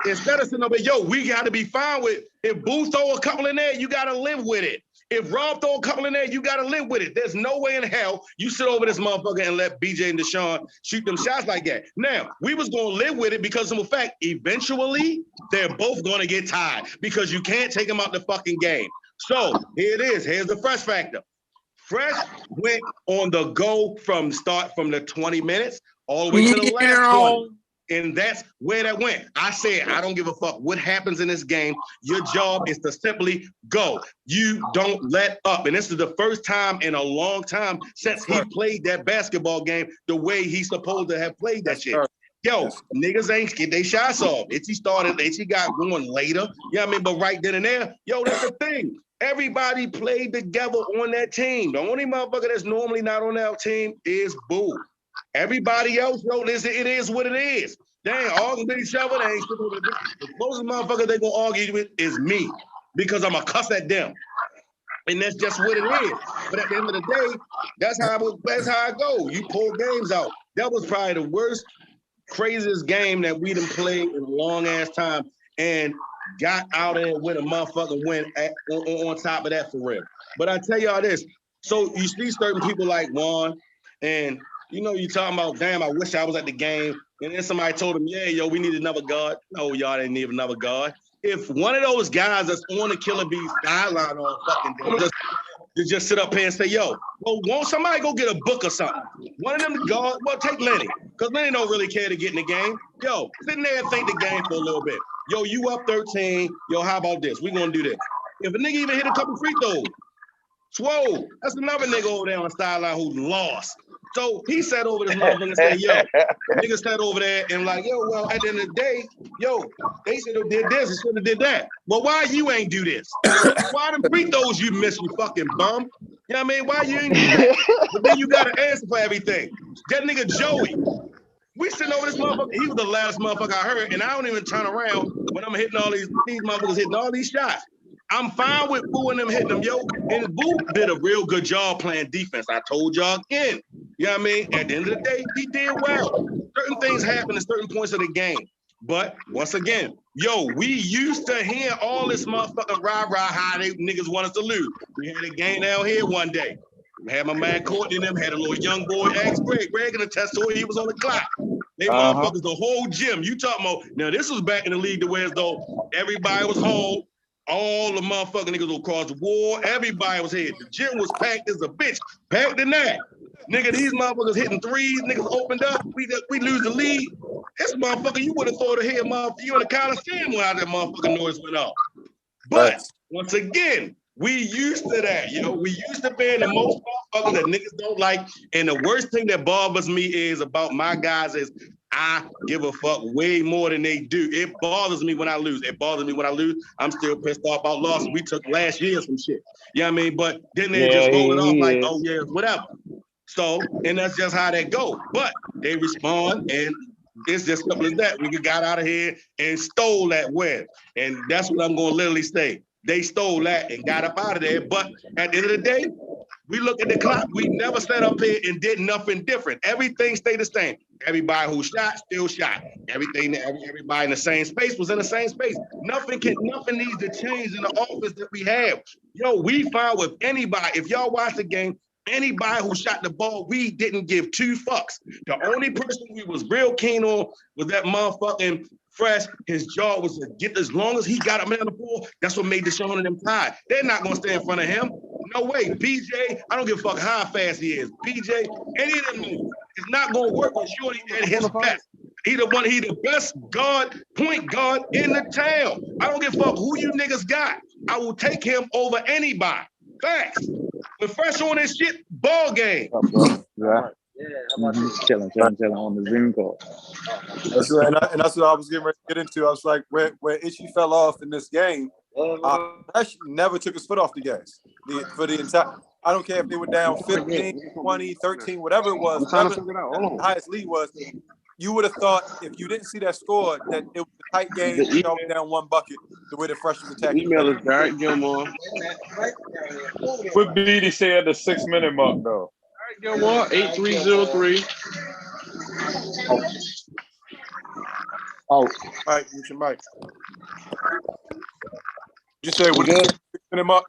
Speaker 14: Instead of sitting over, we got to be fine with, if Boo throw a couple in there, you got to live with it. If Rob throw a couple in there, you got to live with it. There's no way in hell you sit over this motherfucker and let BJ and Deshaun shoot them shots like that. Now, we was going to live with it because of the fact, eventually, they're both going to get tired because you can't take them out the fucking game. So here it is. Here's the Fresh factor. Fresh went on the go from the 20 minutes all the way to the last 20. And that's where that went. I said, I don't give a fuck what happens in this game. Your job is to simply go. You don't let up. And this is the first time in a long time since he played that basketball game the way he's supposed to have played that shit. Yo, niggas ain't get their shots off. Itchy got going later. You know what I mean? But right then and there, that's the thing. Everybody played together on that team. The only motherfucker that's normally not on that team is Boo. Everybody else, it is what it is. They ain't arguing with each other. They ain't sitting over the most of the motherfuckers they gonna argue with is me because I'm a cuss at them. And that's just what it is. But at the end of the day, that's how it go. You pull games out. That was probably the worst, craziest game that we done played in a long ass time and got out there with a motherfucking win on top of that for real. But I tell y'all this. So you see certain people like Juan and you talking about, damn, I wish I was at the game. And then somebody told him, we need another guard. No, y'all didn't need another guard. If one of those guys that's on the Killer Bees sideline on fucking day, just sit up here and say, won't somebody go get a book or something? One of them guards, take Lenny, because Lenny don't really care to get in the game. Sit in there and think the game for a little bit. You up 13. How about this? We're going to do this. If a nigga even hit a couple free throws, Swole, that's another nigga over there on the sideline who lost. So he sat over this motherfucker and said, niggas sat over there and like, well, at the end of the day, they should have did this and should have did that. Well, why you ain't do this? Why them free throws you missed, you fucking bum? You know what I mean? Why you ain't do that? But then you got to answer for everything. That nigga Joey, we sitting over this motherfucker. He was the loudest motherfucker I heard, and I don't even turn around when I'm hitting all these motherfuckers hitting all these shots. I'm fine with Boo and them hitting them, and Boo did a real good job playing defense. I told y'all again. You know what I mean? At the end of the day, he did well. Certain things happen at certain points of the game. But once again, we used to hear all this motherfucking rah-rah how they niggas want us to lose. We had a game down here one day. We had my man Courtney and them, had a little young boy, ask Greg. Greg can attest to it, he was on the clock. They motherfuckers, the whole gym. You talking about, now this was back in the league to where as though everybody was home. All the motherfucking niggas across the wall. Everybody was here. The gym was packed as a bitch. Packed in that. Nigga, these motherfuckers hitting threes, niggas opened up, we lose the lead. This motherfucker, you would have thought of here, motherfucker, you in the Coliseum when that motherfucking noise went off. But once again, we used to that, yo. We used to being the most motherfuckers that niggas don't like. And the worst thing that bothers me is about my guys is I give a fuck way more than they do. It bothers me when I lose. It bothers me when I lose. I'm still pissed off about losses. We took last year some shit. You know what I mean? But then they just roll it off like, oh yeah, whatever. So, and that's just how that go. But they respond, and it's just simple as that. We got out of here and stole that win. And that's what I'm going to literally say. They stole that and got up out of there. But at the end of the day, we look at the clock. We never sat up here and did nothing different. Everything stayed the same. Everybody who shot still shot. Everybody in the same space was in the same space. Nothing needs to change in the offense that we have. Yo, we found with anybody. If y'all watch the game, anybody who shot the ball, we didn't give two fucks. The only person we was real keen on was that motherfucking Fresh. His job was to get, as long as he got a man on the floor, that's what made Deshaun and them tired. They're not going to stand in front of him. No way. BJ, I don't give a fuck how fast he is. BJ, any of them moves, it's not going to work with Shorty at his best. He the best point guard in the town. I don't give a fuck who you niggas got. I will take him over anybody. Facts. When Fresh on this shit, ball game.
Speaker 12: Yeah. Chilling on the Zoom call.
Speaker 1: That's right, and that's what I was getting ready to get into. I was like, where Itchy fell off in this game, Fresh never took his foot off the gas for the entire. I don't care if they were down 15, 20, 13, whatever it was, whatever the highest lead was. You would have thought if you didn't see that score that it was a tight game. Y'all was down one bucket. The way the Fresh was attacking.
Speaker 6: Email is Barrett Gilmore.
Speaker 13: What Beatty say at the 6 minute mark though?
Speaker 6: Gilmore 8303.
Speaker 1: Oh, Mike, use your mic. You say what? 6 minute mark?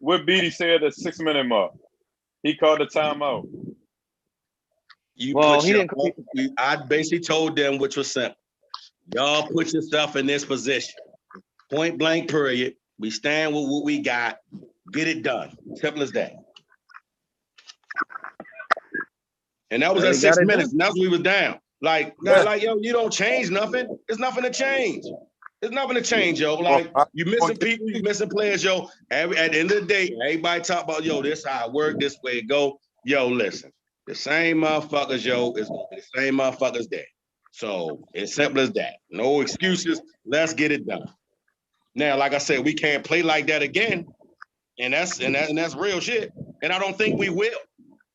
Speaker 13: What Beatty say at the 6 minute mark? He called the timeout.
Speaker 14: I basically told them, which was simple. Y'all put yourself in this position. Point blank, period. We stand with what we got. Get it done. Simple as that. And that was at 6 minutes. And that's when we was down. Like, yo, you don't change nothing. There's nothing to change. There's nothing to change, yo. Like, you missing people, you missing players, yo. At the end of the day, everybody talk about, yo, this how it work, this way it go. Yo, listen. The same motherfuckers, yo, is gonna be the same motherfuckers there. So it's simple as that. No excuses. Let's get it done. Now, like I said, we can't play like that again, and that's real shit. And I don't think we will.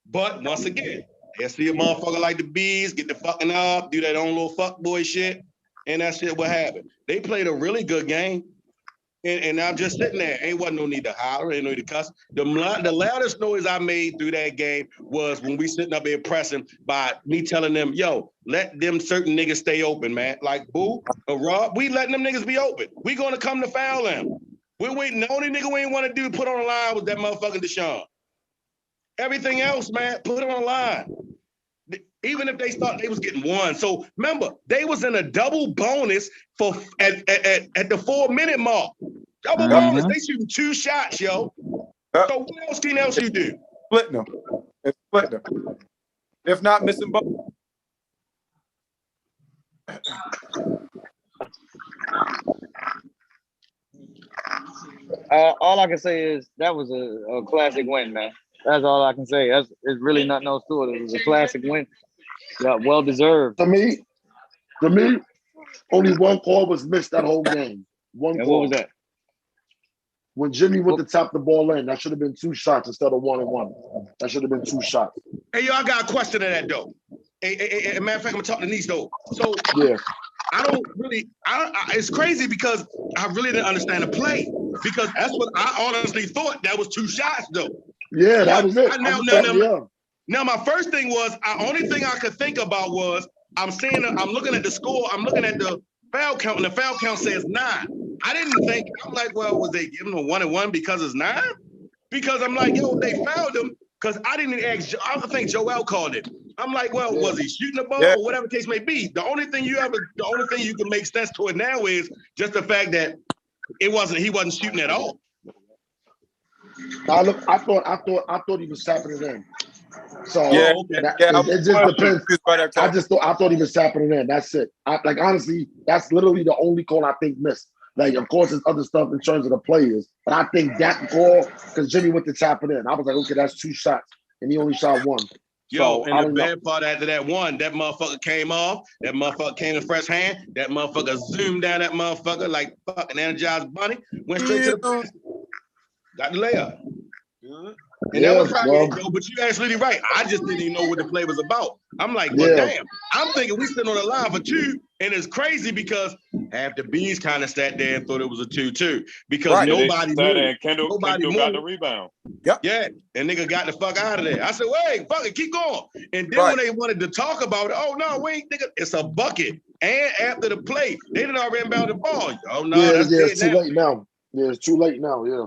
Speaker 14: But once again, I see a motherfucker like the Bees get the fucking up, do that own little fuck boy shit, and that shit what happened. They played a really good game. And I'm just sitting there. Ain't wasn't no need to holler, ain't no need to cuss. The loudest noise I made through that game was when we sitting up there pressing by me telling them, yo, let them certain niggas stay open, man. Like Boo or Rob, we letting them niggas be open. We gonna come to foul them. We're waiting. The only nigga we ain't want to do put on the line was that motherfucking Deshaun. Everything else, man, put it on the line. Even if they thought they was getting one. So remember, they was in a double bonus for at the 4 minute mark. Double bonus. They shooting 2 shots, yo. So what else can you do?
Speaker 1: Splitting them. It's splitting them. If not missing both.
Speaker 12: All I can say is that was a classic win, man. That's all I can say. It's really nothing else to it. It was a classic win. Yeah, well deserved.
Speaker 9: To me, only one call was missed that whole game. One call.
Speaker 12: What was that?
Speaker 9: When Jimmy went to tap the ball in, that should have been 2 shots instead of 1 and 1. That should have been 2 shots.
Speaker 14: Hey, yo, I got a question to that though. Hey, matter of fact, I'm gonna talk to Nice though. So
Speaker 9: yeah.
Speaker 14: It's crazy because I really didn't understand the play because that's what I honestly thought. That was 2 shots though.
Speaker 9: Yeah, that was it.
Speaker 14: Now, my first thing was, only thing I could think about was, I'm looking at the score, I'm looking at the foul count, and the foul count says 9. I didn't think, I'm like, well, was they giving him a 1 and 1 because it's 9? Because I'm like, yo, they fouled him, because I didn't ask, I don't think Joel called it. I'm like, well, was he shooting the ball or whatever the case may be? The only thing you can make sense to it now is just the fact that he wasn't shooting at all.
Speaker 9: I thought he was tapping it in. So
Speaker 1: Yeah, I
Speaker 9: it just
Speaker 1: was
Speaker 9: depends.
Speaker 1: confused by that call.
Speaker 9: I thought he was tapping it in. That's it. Like honestly, that's literally the only call I think missed. Like, of course, there's other stuff in terms of the players, but I think that call, because Jimmy went to tap it in. I was like, okay, that's 2 shots, and he only shot 1.
Speaker 14: Yo,
Speaker 9: So
Speaker 14: and
Speaker 9: I
Speaker 14: the
Speaker 9: don't know.
Speaker 14: bad part after that one, that motherfucker came off. That motherfucker came in fresh hand. That motherfucker zoomed down that motherfucker like fucking Energized Bunny. Went straight to the basket. Got the layup. And that was probably it, though. But you absolutely right. I just didn't even know what the play was about. I'm like, well, damn. I'm thinking we sitting on the line for 2, and it's crazy because half the B's kind of sat there and thought it was a 2-2 because nobody moved.
Speaker 13: And Kendall got the rebound.
Speaker 14: Yep. Yeah, and nigga got the fuck out of there. I said, wait, fuck it, keep going. And then when they wanted to talk about it, oh no, wait, nigga, it's a bucket. And after the play, they didn't already inbound the ball. Oh no, that's
Speaker 9: it's too late now. Yeah, it's too late now. Yeah.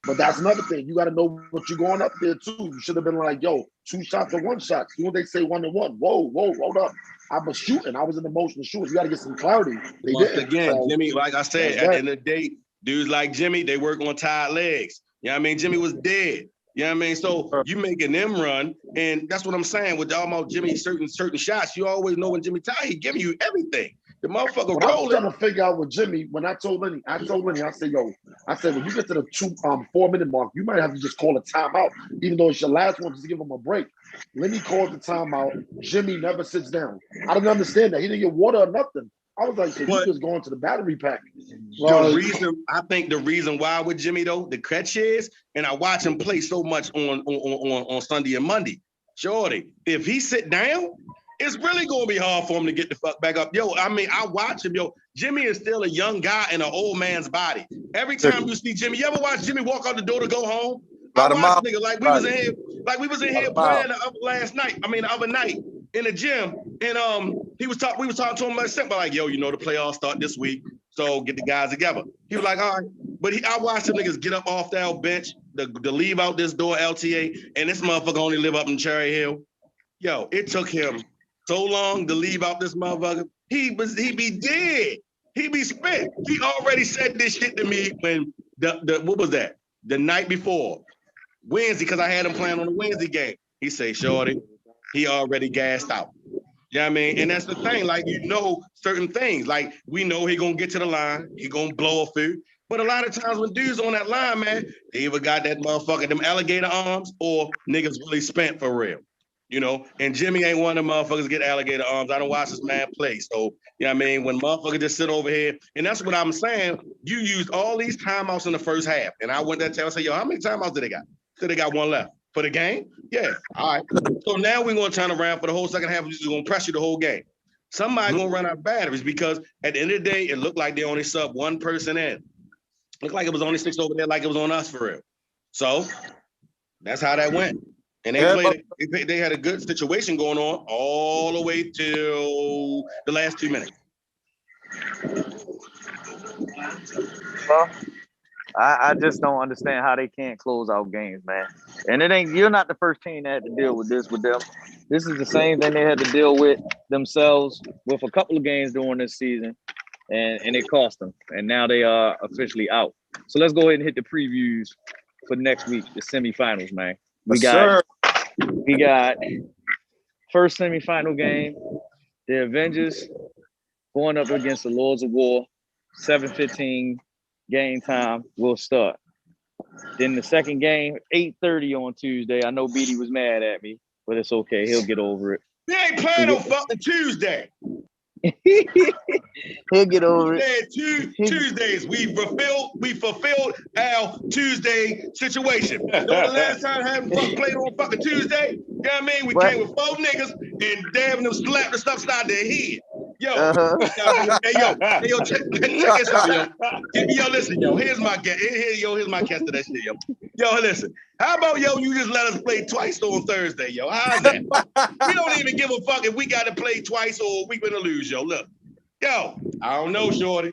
Speaker 9: But that's another thing. You got to know what you're going up there too. You should have been like, yo, 2 shots or 1 shot. You know they say 1 and 1. Whoa, hold up. I was shooting. I was in the motion of shooting. You got to get some clarity. They
Speaker 14: Once
Speaker 9: didn't.
Speaker 14: again,
Speaker 9: So,
Speaker 14: Jimmy, like I said, at the end of the day, dudes like Jimmy, they work on tired legs. You know what I mean? Jimmy was dead. You know what I mean? So you making them run, and that's what I'm saying with all my Jimmy certain shots. You always know when Jimmy tired, he giving you everything. The motherfucker
Speaker 9: what I was
Speaker 14: rolling.
Speaker 9: trying to figure out with Jimmy, when I told Lenny, I said, yo, when you get to the 4 minute mark, you might have to just call a timeout, even though it's your last one, just to give him a break. Lenny called the timeout. Jimmy never sits down. I didn't understand that. He didn't get water or nothing. I was like, so you just going to the battery pack.
Speaker 14: I think the reason why with Jimmy though, the catch is, and I watch him play so much on Sunday and Monday. Shorty, if he sit down, it's really gonna be hard for him to get the fuck back up. Yo, I mean, I watch him, yo. Jimmy is still a young guy in an old man's body. Every time you see Jimmy, you ever watch Jimmy walk out the door to go home? I watch nigga like we was in here playing the other night in the gym, and we was talking to him like simple, like, yo, you know the playoffs start this week, so get the guys together. He was like, all right, but I watched them niggas get up off that bench, to leave out this door LTA, and this motherfucker only live up in Cherry Hill. Yo, it took him so long to leave out this motherfucker. He be dead. He be spent. He already said this shit to me when what was that? The night before. Wednesday, because I had him playing on the Wednesday game. He say, shorty, he already gassed out. You know what I mean? And that's the thing, like, you know certain things. Like, we know he gonna get to the line, he gonna blow a few. But a lot of times when dudes on that line, man, they either got that motherfucker, them alligator arms, or niggas really spent for real. You know, and Jimmy ain't one of them motherfuckers get alligator arms. I don't watch this man play. So, you know what I mean? When motherfuckers just sit over here, and that's what I'm saying, you used all these timeouts in the first half. And I went that time and said, yo, how many timeouts did they got? So they got 1 left. For the game? Yeah. All right. So now we're going to turn around for the whole second half. We're just going to pressure the whole game. Somebody going to run out of batteries because at the end of the day, it looked like they only subbed 1 person in. Looked like it was only 6 over there, like it was on us for real. So that's how that went. And they played. They had a good situation going on all the way till the last 2 minutes.
Speaker 12: Well, I just don't understand how they can't close out games, man. And you're not the first team that had to deal with this with them. This is the same thing they had to deal with themselves with a couple of games during this season, and it cost them. And now they are officially out. So let's go ahead and hit the previews for next week, the semifinals, man. We got first semifinal game, the Avengers going up against the Lords of War, 7:15 game time will start. Then the second game, 8:30 on Tuesday. I know BD was mad at me, but it's okay. He'll get over it.
Speaker 14: We ain't playing on fucking Tuesday.
Speaker 12: He'll get over it.
Speaker 14: Tuesdays. We fulfilled our Tuesday situation. Know the last time I haven't played on fucking Tuesday? You know what I mean? We came with 4 niggas and damn them slapped the stuff out their head. Yo, check this out, yo. Yo, listen, yo. Here's my guess. Here's my guess to that shit, yo. Yo, listen. How about you just let us play twice on Thursday, yo? How's that? We don't even give a fuck if we got to play twice or we gonna lose, yo. Look, yo, I don't know, shorty.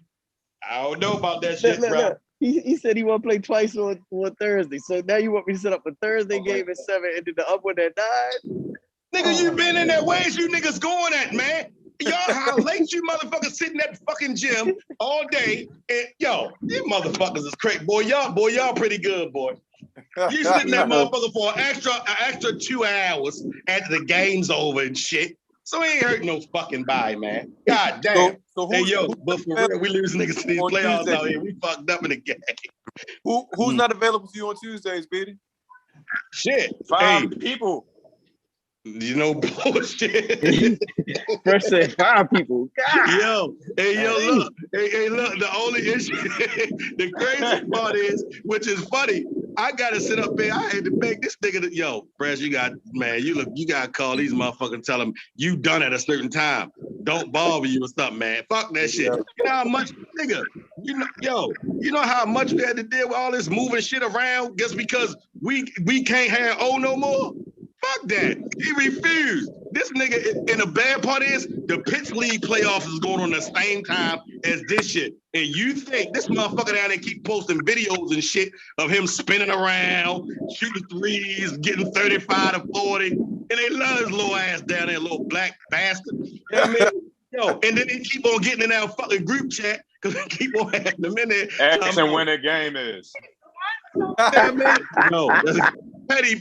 Speaker 14: I don't know about that shit, bro.
Speaker 12: Look. He said he want to play twice on Thursday. So now you want me to set up a Thursday game at 7 and then the up one at 9?
Speaker 14: Nigga, you been in that ways you niggas going at, man. Y'all, how late you motherfuckers sitting at the fucking gym all day. And yo, you motherfuckers is crazy. Boy, y'all pretty good, boy. You sitting that motherfucker for an extra 2 hours after the game's over and shit. So he ain't hurt no fucking body, man. God damn.
Speaker 1: So
Speaker 14: Hey, yo, but for real, we lose niggas to these
Speaker 1: on
Speaker 14: playoffs
Speaker 1: Tuesday?
Speaker 14: out here. We fucked up in the game.
Speaker 1: Who's not available for you on Tuesdays, Beatty?
Speaker 14: Shit.
Speaker 5: 5 people.
Speaker 14: You know, bullshit.
Speaker 12: First said 5 people. God.
Speaker 14: Yo, look. Hey, look, the only issue, the crazy part is, which is funny, I gotta sit up there. I had to beg this nigga yo, Fresh, you gotta call these motherfuckers and tell them you done at a certain time. Don't bother you or something, man. Fuck that shit. You know how much, nigga, you know how much we had to deal with all this moving shit around just because we can't have O no more? Fuck that. He refused. This nigga, and the bad part is, the Pitts League playoffs is going on the same time as this shit. And you think this motherfucker down there keep posting videos and shit of him spinning around, shooting threes, getting 35 to 40, and they love his little ass down there, little black bastard. You know what I mean? Yo, and then they keep on getting in our fucking group chat because they keep on having them in there.
Speaker 13: Asking when the game is.
Speaker 14: Yeah, man. No, Petty,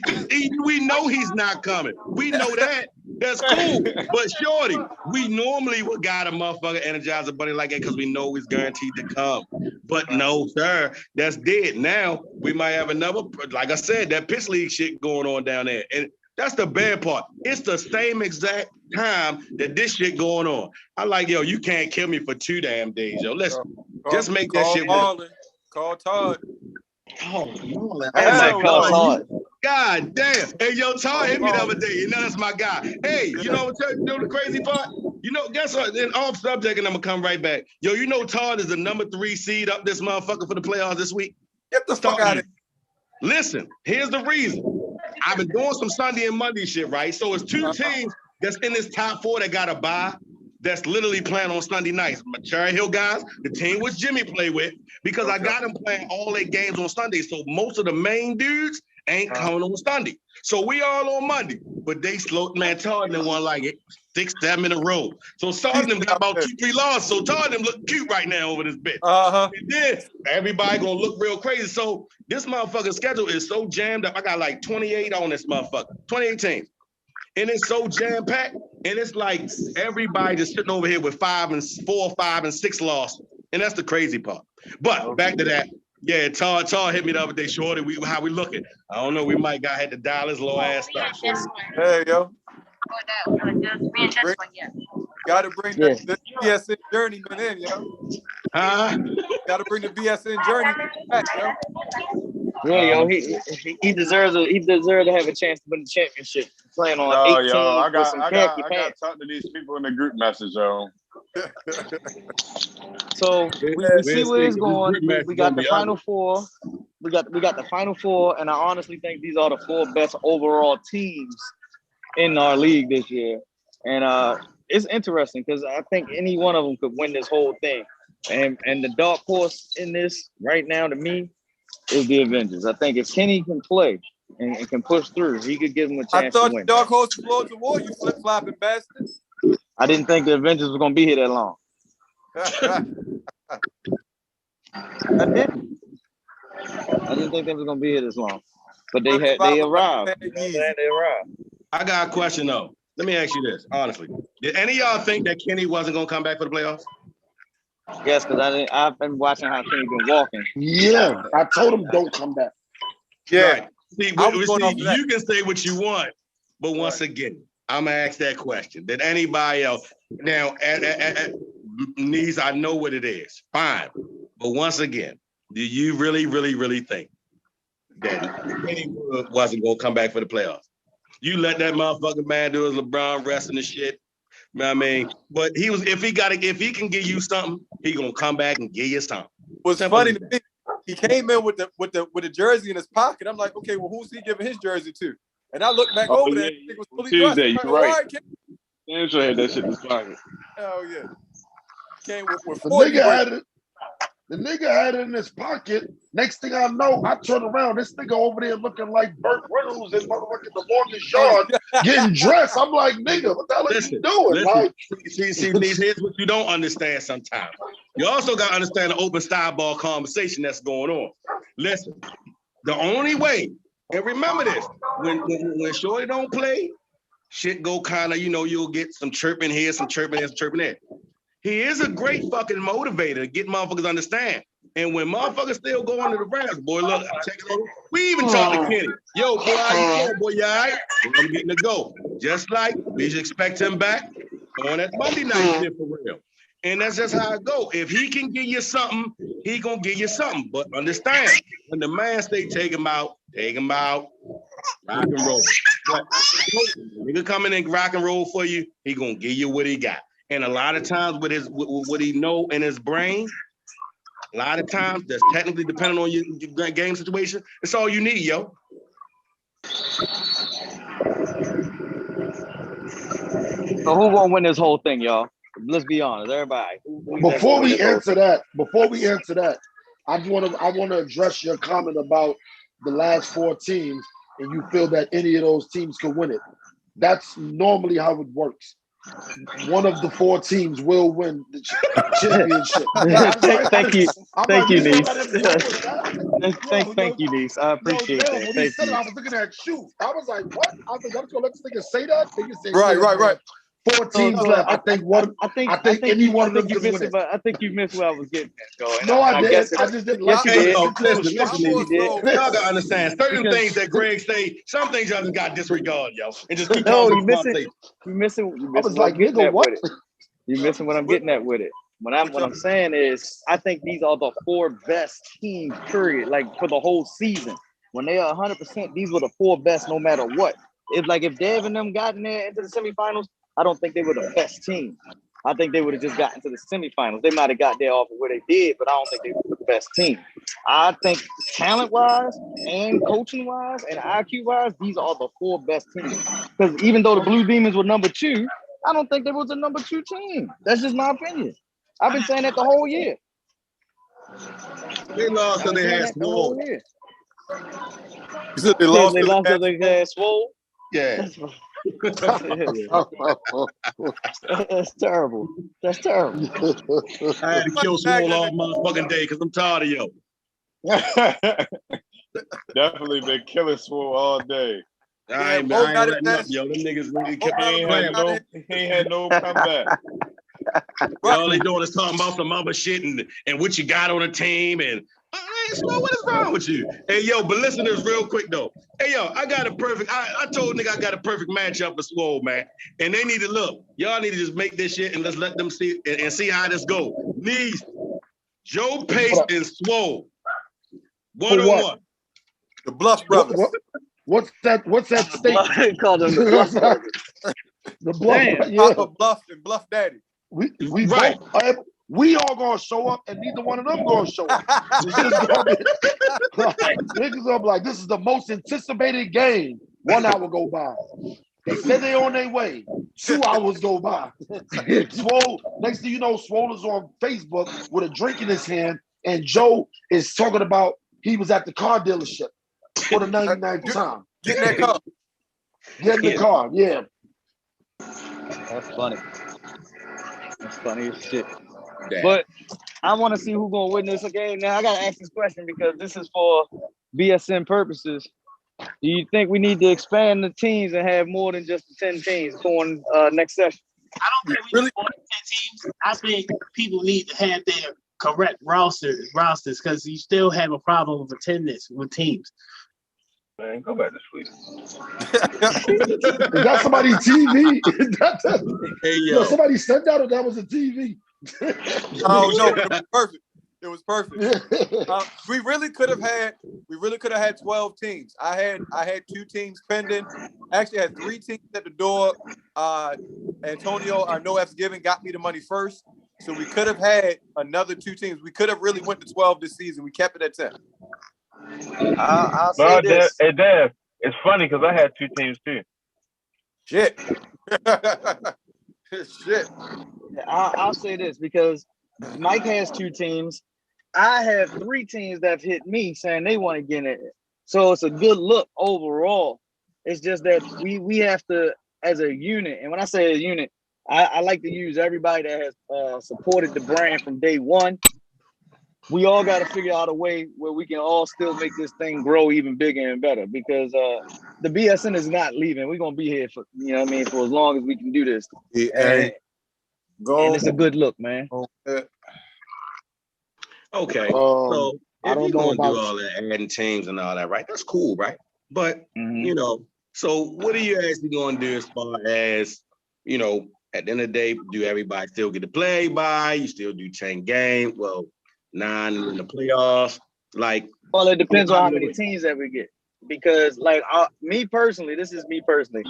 Speaker 14: we know he's not coming. We know that. That's cool. But shorty, we normally would got a motherfucker energize a buddy like that because we know he's guaranteed to come. But no, sir, that's dead. Now we might have another, like I said, that Pitts League shit going on down there. And that's the bad part. It's the same exact time that this shit going on. I like, yo, you can't kill me for 2 damn days, yo. Let's just make that shit work.
Speaker 1: Call Todd.
Speaker 14: Oh, no. God damn. Hey, yo, Todd hit me the other day. You know, that's my guy. Hey, you know the crazy part? You know, guess what? Then off subject, and I'm going to come right back. Yo, you know Todd is the number 3 seed up this motherfucker for the playoffs this week?
Speaker 1: Get the fuck out of here.
Speaker 14: Listen, here's the reason. I've been doing some Sunday and Monday shit, right? So it's 2 teams that's in this top 4 that got a bye. That's literally playing on Sunday nights. My Cherry Hill guys, the team which Jimmy played with, because I got them playing all their games on Sunday. So most of the main dudes ain't coming on Sunday. So we all on Monday. But they slow, man, Todd them one like it 6, 7 in a row. So Todd them got about 2, 3 losses. So Todd them look cute right now over this bitch. And then everybody gonna look real crazy. So this motherfucking schedule is so jammed up. I got like 28 on this motherfucker, 28 teams. And it's so jam-packed, and it's like everybody just sitting over here with 4, 5, and 6 losses. And that's the crazy part. But back to that. Yeah, Todd hit me the other day, shorty. How we looking? I don't know. We might had to dial his little ass up.
Speaker 1: Hey, yo. Gotta bring the BSN journeyman in, yo. Gotta bring the BSN journeyman back, yo.
Speaker 12: Yeah, yo, he deserves to have a chance to win the championship. Playing on 18
Speaker 13: I got
Speaker 12: to
Speaker 13: talk to these people in the group message, yo.
Speaker 12: So we see where it's going. We got the final 4. We got the final 4, and I honestly think these are the 4 best overall teams in our league this year. And it's interesting because I think any one of them could win this whole thing. And the dark horse in this right now to me is the Avengers. I think if Kenny can play and can push through, he could give him a chance to win.
Speaker 1: The dark horse flows the war, you flip-flopping bastard.
Speaker 12: I didn't think the Avengers was gonna be here that long. I didn't think they was gonna be here this long. But they arrived. They arrived.
Speaker 14: I got a question though. Let me ask you this, honestly. Did any of y'all think that Kenny wasn't gonna come back for the playoffs?
Speaker 12: Yes, because I've been watching how Kenny been walking.
Speaker 9: Yeah, I told him don't come back.
Speaker 14: Yeah. Right. See, you can say what you want, but once again, I'm gonna ask that question. Did anybody else now Niece, I know what it is. Fine. But once again, do you really, really, really think that Kenny wasn't gonna come back for the playoffs? You let that motherfucking man do his LeBron wrestling and shit. You know what I mean? But if he can give you something, he gonna come back and give you something.
Speaker 1: What's funny to me, he came in with the jersey in his pocket. I'm like, okay, well, who's he giving his jersey to? And I looked back over there, and it was fully dressed.
Speaker 13: Tuesday,
Speaker 1: like,
Speaker 13: you're right. Angel had that shit in his pocket.
Speaker 1: Hell yeah. Came with
Speaker 9: the nigga had it. The nigga had it in his pocket. Next thing I know, I turn around. This nigga over there looking like Burt Reynolds and motherfucking the longest yard getting dressed. I'm like, nigga, what the hell are you doing? Like,
Speaker 14: see, here's what you don't understand sometimes. You also got to understand the open style ball conversation that's going on. Listen, The only way, and remember this, when Shorty don't play, shit go kind of, you'll get some chirping here, some chirping there, some chirping there. He is a great fucking motivator to get motherfuckers to understand. And when motherfuckers still go under the Rams, boy, look, I'm taking over. We even talked to Kenny. Yo, boy, how you doing, boy? You all right? Well, I'm getting to go. Just like we should expect him back on that Monday night shit for real. And that's just how it go. If he can give you something, he gonna give you something. But understand, when the man say take him out, rock and roll. But nigga coming in rock and roll for you, he gonna give you what he got. And a lot of times with his what he know in his brain, a lot of times that's technically depending on your game situation. It's all you need, yo.
Speaker 12: So who gonna win this whole thing, y'all? Let's be honest, everybody.
Speaker 9: Before we answer that, I want to address your comment about the last 4 teams, and you feel that any of those teams could win it. That's normally how it works. One of the 4 teams will win the championship.
Speaker 12: Thank you, niece. Thank you, niece. I appreciate that.
Speaker 9: When he said it, I was looking at you. I was like, what? I was like, I'm just gonna let this nigga say that. Nigga said,
Speaker 1: Right.
Speaker 9: 4 teams left. I think any one of them could win it.
Speaker 12: I think you missed where I was getting at, though.
Speaker 9: No, I didn't. I just didn't like
Speaker 14: Listen, y'all gotta understand certain things that Greg say. Some things y'all just got disregard, yo, and just keep talking.
Speaker 12: You missing.
Speaker 9: I was like, nigga, what?
Speaker 12: You missing what I'm getting at with it. What I'm saying is, I think these are the 4 best teams, period. Like for the whole season, when they are 100%, these were the 4 best, no matter what. It's like if Dev and them got in there into the semifinals, I don't think they were the best team. I think they would have just gotten to the semifinals. They might have got there off of where they did, but I don't think they were the best team. I think talent-wise and coaching-wise and IQ-wise, these are the 4 best teams. Because even though the Blue Demons were number 2, I don't think they was a number 2 team. That's just my opinion. I've been saying that the whole year.
Speaker 14: They lost because they had Swole.
Speaker 1: You said they lost
Speaker 12: because they had Swole?
Speaker 14: Yeah.
Speaker 12: That's terrible. That's terrible.
Speaker 14: I had to kill Swole all motherfucking day because I'm tired of yo.
Speaker 13: Definitely been killing Swole all day.
Speaker 14: I ain't letting up, yo. Them niggas kept
Speaker 13: he ain't had no comeback.
Speaker 14: All they doing is talking about some other shit and what you got on the team and Swole, what is wrong with you? Hey, yo, but listen to this real quick, though. Hey, yo, I told nigga I got a perfect matchup for Swole, man. And they need to look. Y'all need to just make this shit and let's let them see and see how this go. Knees, Joe Pace and Swole. 1-on-1.
Speaker 1: The Bluff Brothers.
Speaker 9: What's that state?
Speaker 12: Called them the Bluff Brothers.
Speaker 9: The Bluff,
Speaker 1: Papa Bluff and Bluff Daddy.
Speaker 9: We right. We all gonna show up, and neither one of them gonna show up. It's just gonna be, niggas gonna be like, this is the most anticipated game. 1 hour go by. They said they on their way. 2 hours go by. Swole, next thing you know, Swole is on Facebook with a drink in his hand, and Joe is talking about he was at the car dealership for the 99th time.
Speaker 1: Get in that car.
Speaker 9: Get in the car, yeah.
Speaker 12: That's funny. That's funny as shit. Damn. But I want to see who's gonna win this game. Now I gotta ask this question because this is for BSN purposes. Do you think we need to expand the teams and have more than just the 10 teams going next session?
Speaker 3: I don't think we need more than 10 teams. I think people need to have their correct rosters because you still have a problem with attendance with teams.
Speaker 6: Man, go back to sleep.
Speaker 9: Is that somebody's TV?
Speaker 14: Hey, yo.
Speaker 9: Somebody said that or that was a TV?
Speaker 1: Oh no, it was perfect. It was perfect. We really could have had 12 teams. I had 2 teams pending. Actually, I had 3 teams at the door. Antonio, our no F's given, got me the money first. So we could have had another 2 teams. We could have really went to 12 this season. We kept it at 10.
Speaker 12: I'll say this.
Speaker 6: Hey, Dad, it's funny because I had 2 teams too.
Speaker 1: Shit. Shit.
Speaker 12: I'll say this because Mike has 2 teams. I have 3 teams that have hit me saying they want to get in it. So it's a good look overall. It's just that we have to, as a unit, and when I say a unit, I like to use everybody that has supported the brand from day one. we all got to figure out a way where we can all still make this thing grow even bigger and better because the BSN is not leaving. We're gonna be here for for as long as we can do this. And it's a good look, man.
Speaker 14: Okay, so
Speaker 9: I
Speaker 14: if
Speaker 9: don't
Speaker 14: you're
Speaker 9: know
Speaker 14: gonna do
Speaker 9: about
Speaker 14: all that, adding teams and all that, right? That's cool, right? But so what are you actually gonna do as far as at the end of the day, do everybody still get to play by? You still do 10 games? Well, 9 in the playoffs. Like,
Speaker 12: well, it depends on how many teams that we get. Because, me personally, this is me personally.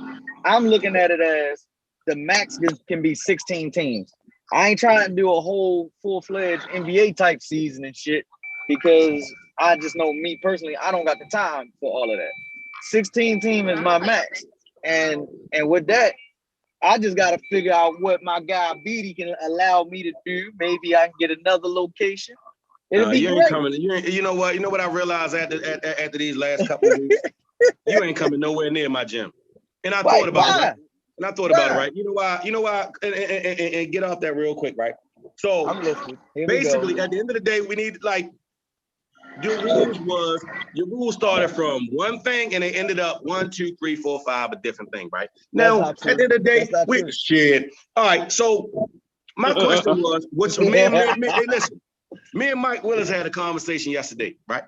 Speaker 12: I'm looking at it as the max can be 16 teams. I ain't trying to do a whole full-fledged NBA type season and shit because I just know me personally, I don't got the time for all of that. 16 team is my max, and with that, I just got to figure out what my guy Beatty can allow me to do. Maybe I can get another location. It'll be
Speaker 14: you
Speaker 12: great.
Speaker 14: ain't coming. You know what? You know what I realized after these last couple of weeks? You ain't coming nowhere near my gym. And I thought about it. Right? And I thought about it. Right? You know why? You know why? And get off that real quick, right? So basically, at the end of the day, we need your rules started from one thing and they ended up 1, 2, 3, 4, 5 a different thing, right? Now, at the end of the day, we shit. All right. So my question was, hey, listen. Me and Mike Willis had a conversation yesterday, right?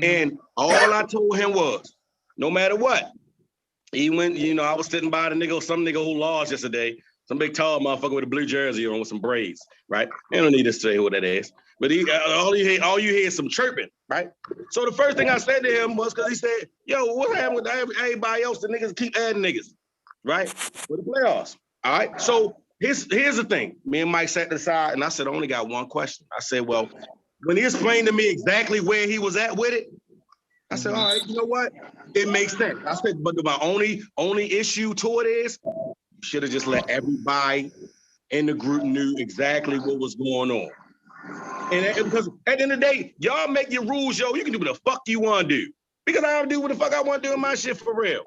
Speaker 14: And all I told him was, no matter what, even I was sitting by some nigga who lost yesterday, some big tall motherfucker with a blue jersey on with some braids, right? I don't need to say who that is, but all you hear is some chirping, right? So the first thing I said to him was because he said, "Yo, what happened with everybody else? The niggas keep adding niggas, right? For the playoffs, all right." So here's the thing. Me and Mike sat aside, and I said, "I only got one question." I said, "Well, when he explained to me exactly where he was at with it, I said, all right, you know what? It makes sense." I said, but my only issue to it is you should have just let everybody in the group knew exactly what was going on. And because at the end of the day, y'all make your rules, yo. You can do what the fuck you want to do. Because I don't do what the fuck I want to do in my shit for real.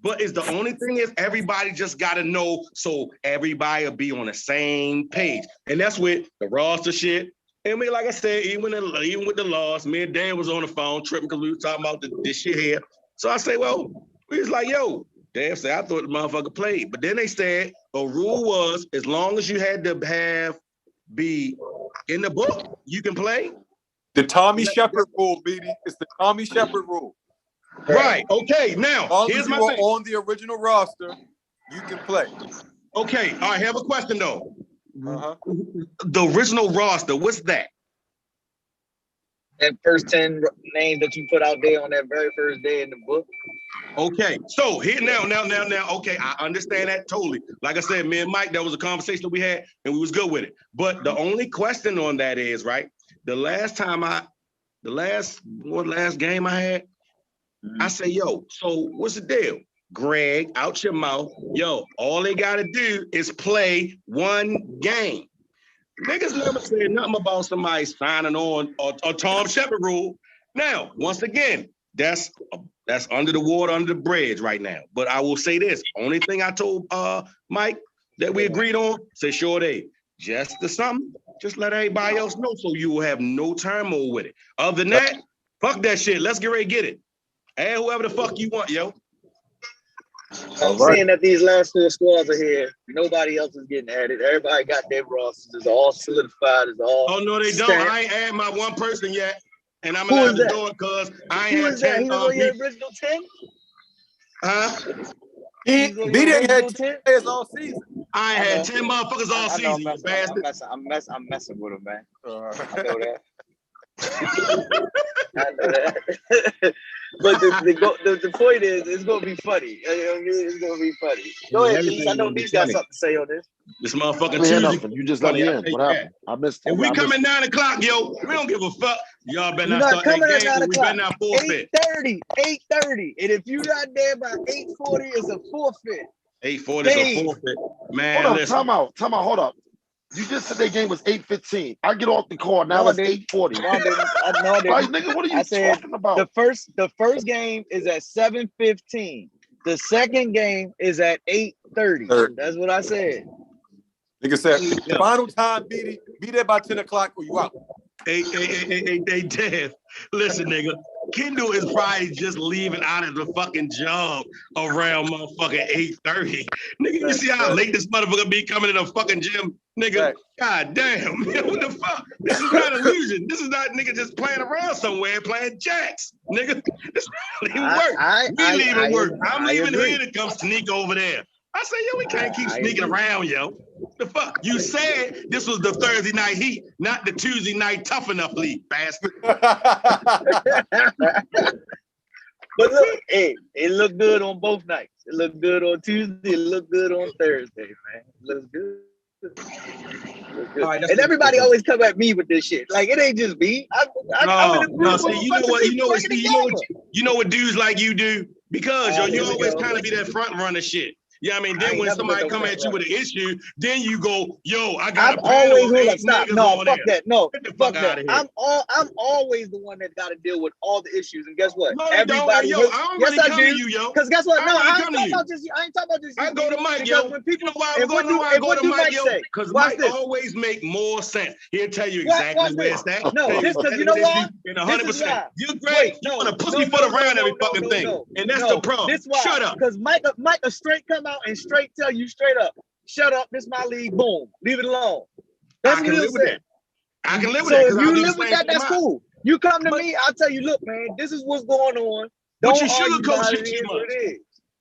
Speaker 14: But it's the only thing is everybody just got to know so everybody will be on the same page. And that's with the roster shit. And like I said, even with the loss, me and Dan was on the phone tripping because we were talking about this shit here. So I say, well, we was like, yo, Dan said, I thought the motherfucker played. But then they said the rule was as long as you had to be in the book, you can play.
Speaker 1: The Tommy Shepard rule, BD. It's the Tommy Shepard rule.
Speaker 14: Right. Okay. Now, here's my thing.
Speaker 1: On the original roster, you can play.
Speaker 14: Okay. I have a question though. The original roster, what's that?
Speaker 12: That first 10 names that you put out there on that very first day in the book.
Speaker 14: Okay, so here now, okay, I understand that totally. Like I said, me and Mike, that was a conversation that we had, and we was good with it. But the only question on that is, right, the last game I had, I say, yo, so what's the deal? Greg, out your mouth, yo, all they gotta do is play one game. Niggas never said nothing about somebody signing on a Tom Shepard rule. Now, once again, that's under the water, under the bridge right now. But I will say this: only thing I told Mike that we agreed on, say sure they just the something, just let everybody else know so you will have no turmoil with it. Other than that, fuck that shit. Let's get ready to get it. Add whoever the fuck you want, yo.
Speaker 12: I'm saying that these last 4 squads are here. Nobody else is getting added. Everybody got their rosters. It's all solidified. It's all.
Speaker 14: Oh no, they don't. I ain't add my one person yet, and I'm
Speaker 12: Who
Speaker 14: allowed
Speaker 12: is
Speaker 14: to
Speaker 12: that?
Speaker 14: do it because I ain't
Speaker 12: Who
Speaker 14: had
Speaker 12: is that?
Speaker 14: 10.
Speaker 12: He was on your original 10?
Speaker 14: Huh?
Speaker 1: BD ain't had 10 players all season.
Speaker 14: I ain't had 10 motherfuckers all season, you bastard.
Speaker 12: I'm messing with him, man. I know that. I know that. But the point is, it's gonna be funny. You know what I mean? It's gonna be funny. Go ahead, Niece. I know Niece got something to say on this.
Speaker 14: This motherfucking
Speaker 9: Tuesday. You just let me in. What happened? I missed it.
Speaker 14: And we come at 9 o'clock, yo. We don't give a fuck. Y'all better
Speaker 12: You're
Speaker 14: not
Speaker 12: not
Speaker 14: start
Speaker 12: coming
Speaker 14: that
Speaker 12: at
Speaker 14: game.
Speaker 12: 9
Speaker 14: We better
Speaker 12: o'clock.
Speaker 14: not forfeit.
Speaker 12: 8:30. And if you're not there by 8:40, it's a forfeit.
Speaker 14: 8:40 is a forfeit. Man,
Speaker 9: hold on,
Speaker 14: listen.
Speaker 9: time out, hold up. You just said their game was 8:15. I get off the call now. It's 8:40.
Speaker 12: No, I didn't.
Speaker 9: Like, nigga, what are you talking about?
Speaker 12: The first game is at 7:15. The second game is at 8:30. That's what I said.
Speaker 1: Nigga said, final time, BD, be there by 10 o'clock or you out.
Speaker 14: Hey, Dev. Listen, nigga. Kendall is probably just leaving out of the fucking job around motherfucking 8:30. Nigga, you see how late this motherfucker be coming to the fucking gym? Nigga, god damn, man, what the fuck? This is not illusion. This is not nigga just playing around somewhere playing jacks. Nigga, this not even work. We leaving work. I'm leaving here to come sneak over there. I say, yo, we can't keep sneaking around, yo. The fuck? You said this was the Thursday night heat, not the Tuesday night tough enough league, bastard.
Speaker 12: But look, hey, it looked good on both nights. It looked good on Tuesday. It looked good on Thursday, man. It looks good. Right, and everybody always come at me with this shit. Like it ain't just me. I'm in
Speaker 14: No. See, you know what dudes like you do because yo, you always kind of be that front runner shit. Yeah, I mean, then when somebody come at you with an issue, then you go, yo, I got
Speaker 12: I'm always who like stop. No, fuck
Speaker 14: there.
Speaker 12: that. No,
Speaker 14: Get the
Speaker 12: fuck
Speaker 14: fuck
Speaker 12: that.
Speaker 14: out of here.
Speaker 12: I'm always the one that got to deal with all the issues. And guess what?
Speaker 14: No,
Speaker 12: Everybody
Speaker 14: yo,
Speaker 12: hates.
Speaker 14: I don't
Speaker 12: Yes,
Speaker 14: really
Speaker 12: I
Speaker 14: come
Speaker 12: do.
Speaker 14: to you, yo.
Speaker 12: Because guess what? No, I ain't
Speaker 14: really
Speaker 12: talking about just. I ain't talking about just.
Speaker 14: I go to Mike,
Speaker 12: because
Speaker 14: yo.
Speaker 12: when people,
Speaker 14: You know why I go to Mike, yo? Because Mike always make more sense. He'll tell you exactly where it's at.
Speaker 12: No, this because you know what?
Speaker 14: And 100%. You're great. You want to pussyfoot around every fucking thing, and that's the problem.
Speaker 12: This why.
Speaker 14: Shut up.
Speaker 12: Because Mike will straight come out and straight tell you straight up. Shut up, this my league, boom. Leave it alone. That's what he'll say.
Speaker 14: I can live with that.
Speaker 12: So if you live with that, that's cool. You come to me, I'll tell you, look, man, this is what's going on.
Speaker 14: But
Speaker 12: Don't
Speaker 14: you sugarcoat shit too much.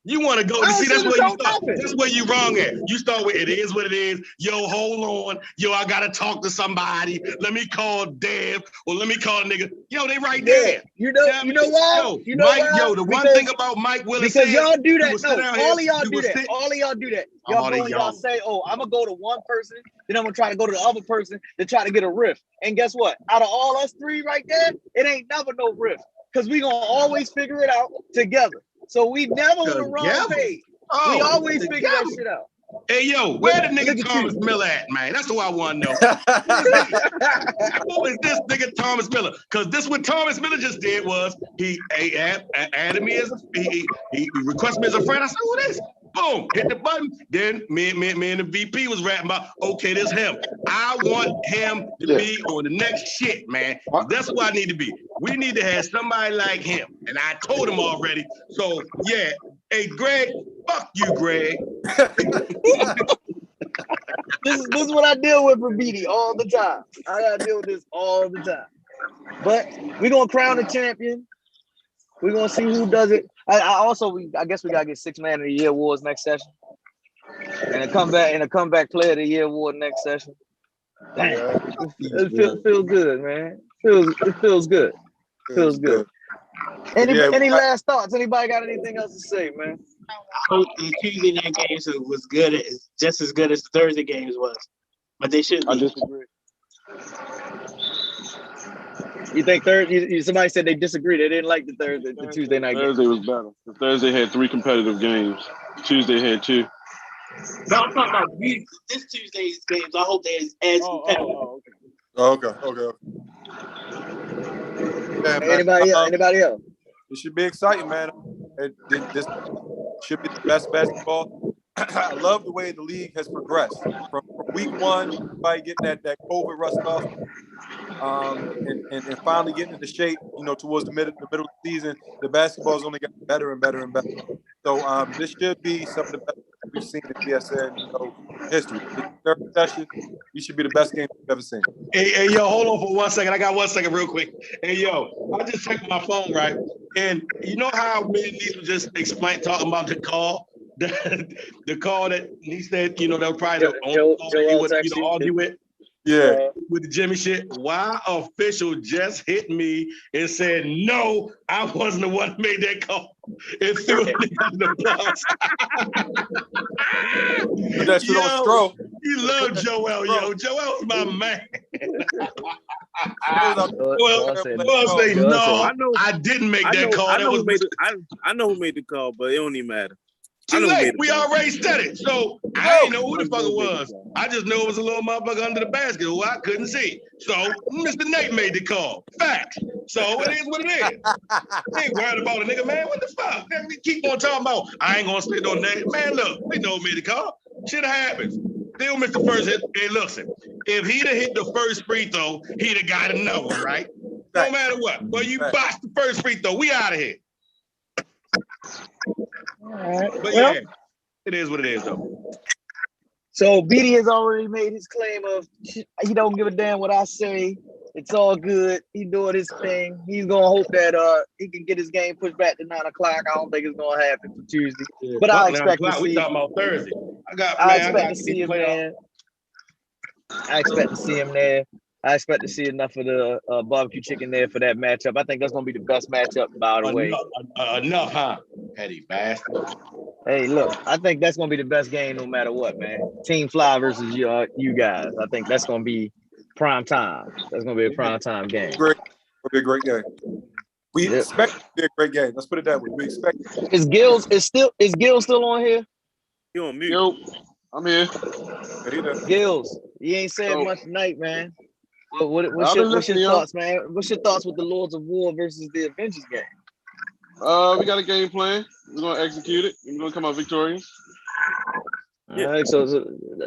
Speaker 14: You want to go to see that's where you start. That's where you wrong at. You start with it is what it is. Yo, hold on. Yo, I gotta talk to somebody. Let me call Dev or let me call a nigga. Yo, they right there.
Speaker 12: You know why?
Speaker 14: Yo, Mike, yo, the one thing about Mike Willis
Speaker 12: because y'all do that. No, all of y'all do that.
Speaker 14: Sit.
Speaker 12: All of y'all do that. Y'all go and y'all say, oh, I'm gonna go to one person, then I'm gonna try to go to the other person to try to get a riff. And guess what? Out of all us three right there, it ain't never no riff. Because we gonna always figure it out together. So we never on the wrong page. We always figure that shit out.
Speaker 14: Hey, yo, where the nigga Thomas Miller at, man? That's what I want to know. Who is this nigga Thomas Miller? Because this what Thomas Miller just did was he added me as he requested me as a friend. I said, who this? Boom, hit the button. Then me and the VP was rapping about, okay, this him. I want him to be on the next shit, man. That's what I need to be. We need to have somebody like him. And I told him already. So, yeah. Hey, Greg, fuck you, Greg.
Speaker 12: This is what I deal with for BD all the time. I gotta deal with this all the time. But we're gonna crown a champion. We're gonna see who does it. I guess we gotta get 6 Man of the Year awards next session. And a comeback player of the year award next session. Damn. It feels good, man. It feels good. Feels good. Any last thoughts? Anybody got anything else to say, man?
Speaker 3: I hope the Tuesday night games was good, just as good as the Thursday games was, but they should be.
Speaker 8: I disagree.
Speaker 12: You think somebody said they disagree. They didn't like the Tuesday night game.
Speaker 8: Thursday was better. The Thursday had 3 competitive games. Tuesday had 2.
Speaker 3: No, I'm talking about this Tuesday's games. I hope they're as competitive.
Speaker 1: Okay. Yeah, man.
Speaker 12: Anybody else?
Speaker 1: It should be exciting, man. This should be the best basketball. I love the way the league has progressed from week 1, everybody getting that COVID rust off, and finally getting into shape. Towards the middle of the season, the basketball's only gotten better and better and better. So this should be some of the best we've seen in BSN history. The third session, you should be the best game you've ever seen.
Speaker 14: Hey, yo, hold on for 1 second. I got 1 second real quick. Hey, yo, I just checked my phone, right? And you know how me and Niece was just talking about the call? The call that he said, that was probably the only call that he would argue with.
Speaker 1: Yeah.
Speaker 14: With the Jimmy shit. Why official just hit me and said, no, I wasn't the one who made that call. It threw it under the bus.
Speaker 1: Put that shit on Stro.
Speaker 14: You love Joel, yo. Joel's my man.
Speaker 6: Joel
Speaker 14: say, no, I didn't make that call.
Speaker 6: I know who made the call, but it don't even matter.
Speaker 14: Too late. We already said it. So I didn't know who the fuck it was. I just know it was a little motherfucker under the basket who I couldn't see. So Mr. Nate made the call. Fact. So it is what it is. I ain't worried about a nigga, man. What the fuck? We keep on talking about, I ain't gonna spit on that. Man, look, we know who made the call. Shit happens. still missed the first hit. Hey, listen, if he'd have hit the first free throw, he'd have got another one, right? No matter what. But you botched the first free throw. We out of here.
Speaker 12: All right.
Speaker 14: But
Speaker 12: Well,
Speaker 14: yeah, it is what it is, though.
Speaker 12: so BD has already made his claim of he don't give a damn what I say. It's all good. He doing his thing. He's gonna hope that he can get his game pushed back to 9 o'clock. I don't think it's gonna happen for Tuesday, but I expect to see.
Speaker 14: We talking about Thursday.
Speaker 12: I expect to see him there. I expect to see him there. I expect to see enough of the barbecue chicken there for that matchup. I think that's gonna be the best matchup, by the way.
Speaker 14: Enough, huh? Petty bastard.
Speaker 12: Hey, look, I think that's gonna be the best game, no matter what, man. Team Fly versus you guys. I think that's gonna be prime time. That's gonna be a prime time game.
Speaker 1: Great, it'll be a great game. We expect it to be a great game. Let's put it that way. We expect.
Speaker 12: Is Gills still on here?
Speaker 6: You on mute?
Speaker 8: Yo, I'm here.
Speaker 12: Gills, you ain't said much tonight, man. What's
Speaker 8: I've
Speaker 12: your
Speaker 8: been listening,
Speaker 12: thoughts, man? What's your thoughts with the Lords of War versus the Avengers game?
Speaker 8: We got a game plan. We're gonna execute it. We're gonna come out victorious.
Speaker 12: All right, so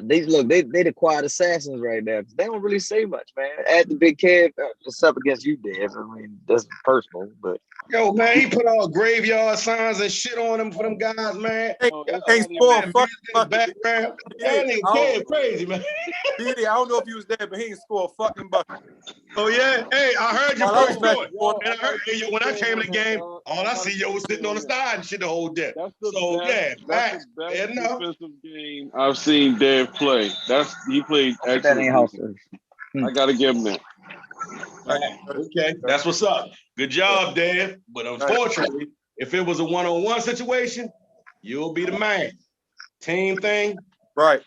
Speaker 12: they the quiet assassins right now. They don't really say much, man. At the Big Kev, it's up against you, Dave. I mean, that's personal, but
Speaker 14: Yo, man, he put all graveyard signs and shit on them for them guys, man.
Speaker 1: Hey, spoil fucking
Speaker 14: background. That nigga Kev crazy, man.
Speaker 1: BD, I don't know if he was there, but he ain't score a fucking bucket.
Speaker 14: Oh yeah, hey, I heard your
Speaker 1: Well,
Speaker 14: first
Speaker 1: I
Speaker 14: story. And I heard when I came to the game, all I see yo was sitting on the side and shit the whole day.
Speaker 8: That's
Speaker 14: yeah,
Speaker 8: the best defensive game I've seen Dave play. He played excellent.
Speaker 12: that ain't house.
Speaker 8: I gotta give him that.
Speaker 14: Okay, that's what's up. Good job, Dave. But unfortunately, if it was a one-on-one situation, you'll be the man. Team thing.
Speaker 1: Right.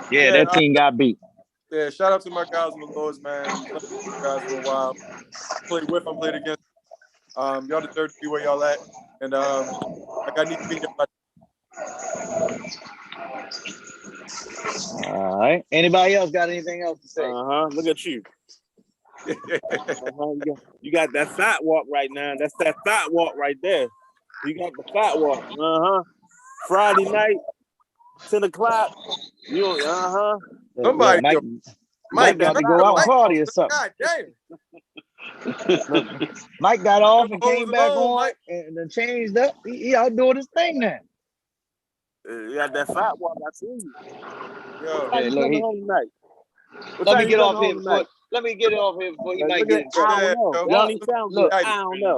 Speaker 12: Yeah, that team got beat.
Speaker 1: Yeah, shout out to my guys on the Lords, man. Shout out to you guys for a while. Played with them, played against. Y'all deserve to be where y'all at. And I need to be there.
Speaker 12: All right. Anybody else got anything else to say?
Speaker 6: Look at you. You got that fat walk right now. That's that fat walk right there. You got the fat walk. Friday night, 10 o'clock.
Speaker 1: Somebody,
Speaker 12: Mike got to go out and party or something.
Speaker 1: God damn.
Speaker 12: Mike got off and came back on and then changed up. He out doing his thing now.
Speaker 6: You got that fat walk. I see you.
Speaker 1: Yo,
Speaker 12: Hey, look, let me get it off here before he might get in trouble.
Speaker 6: I don't know. That don't even sound good. I don't know.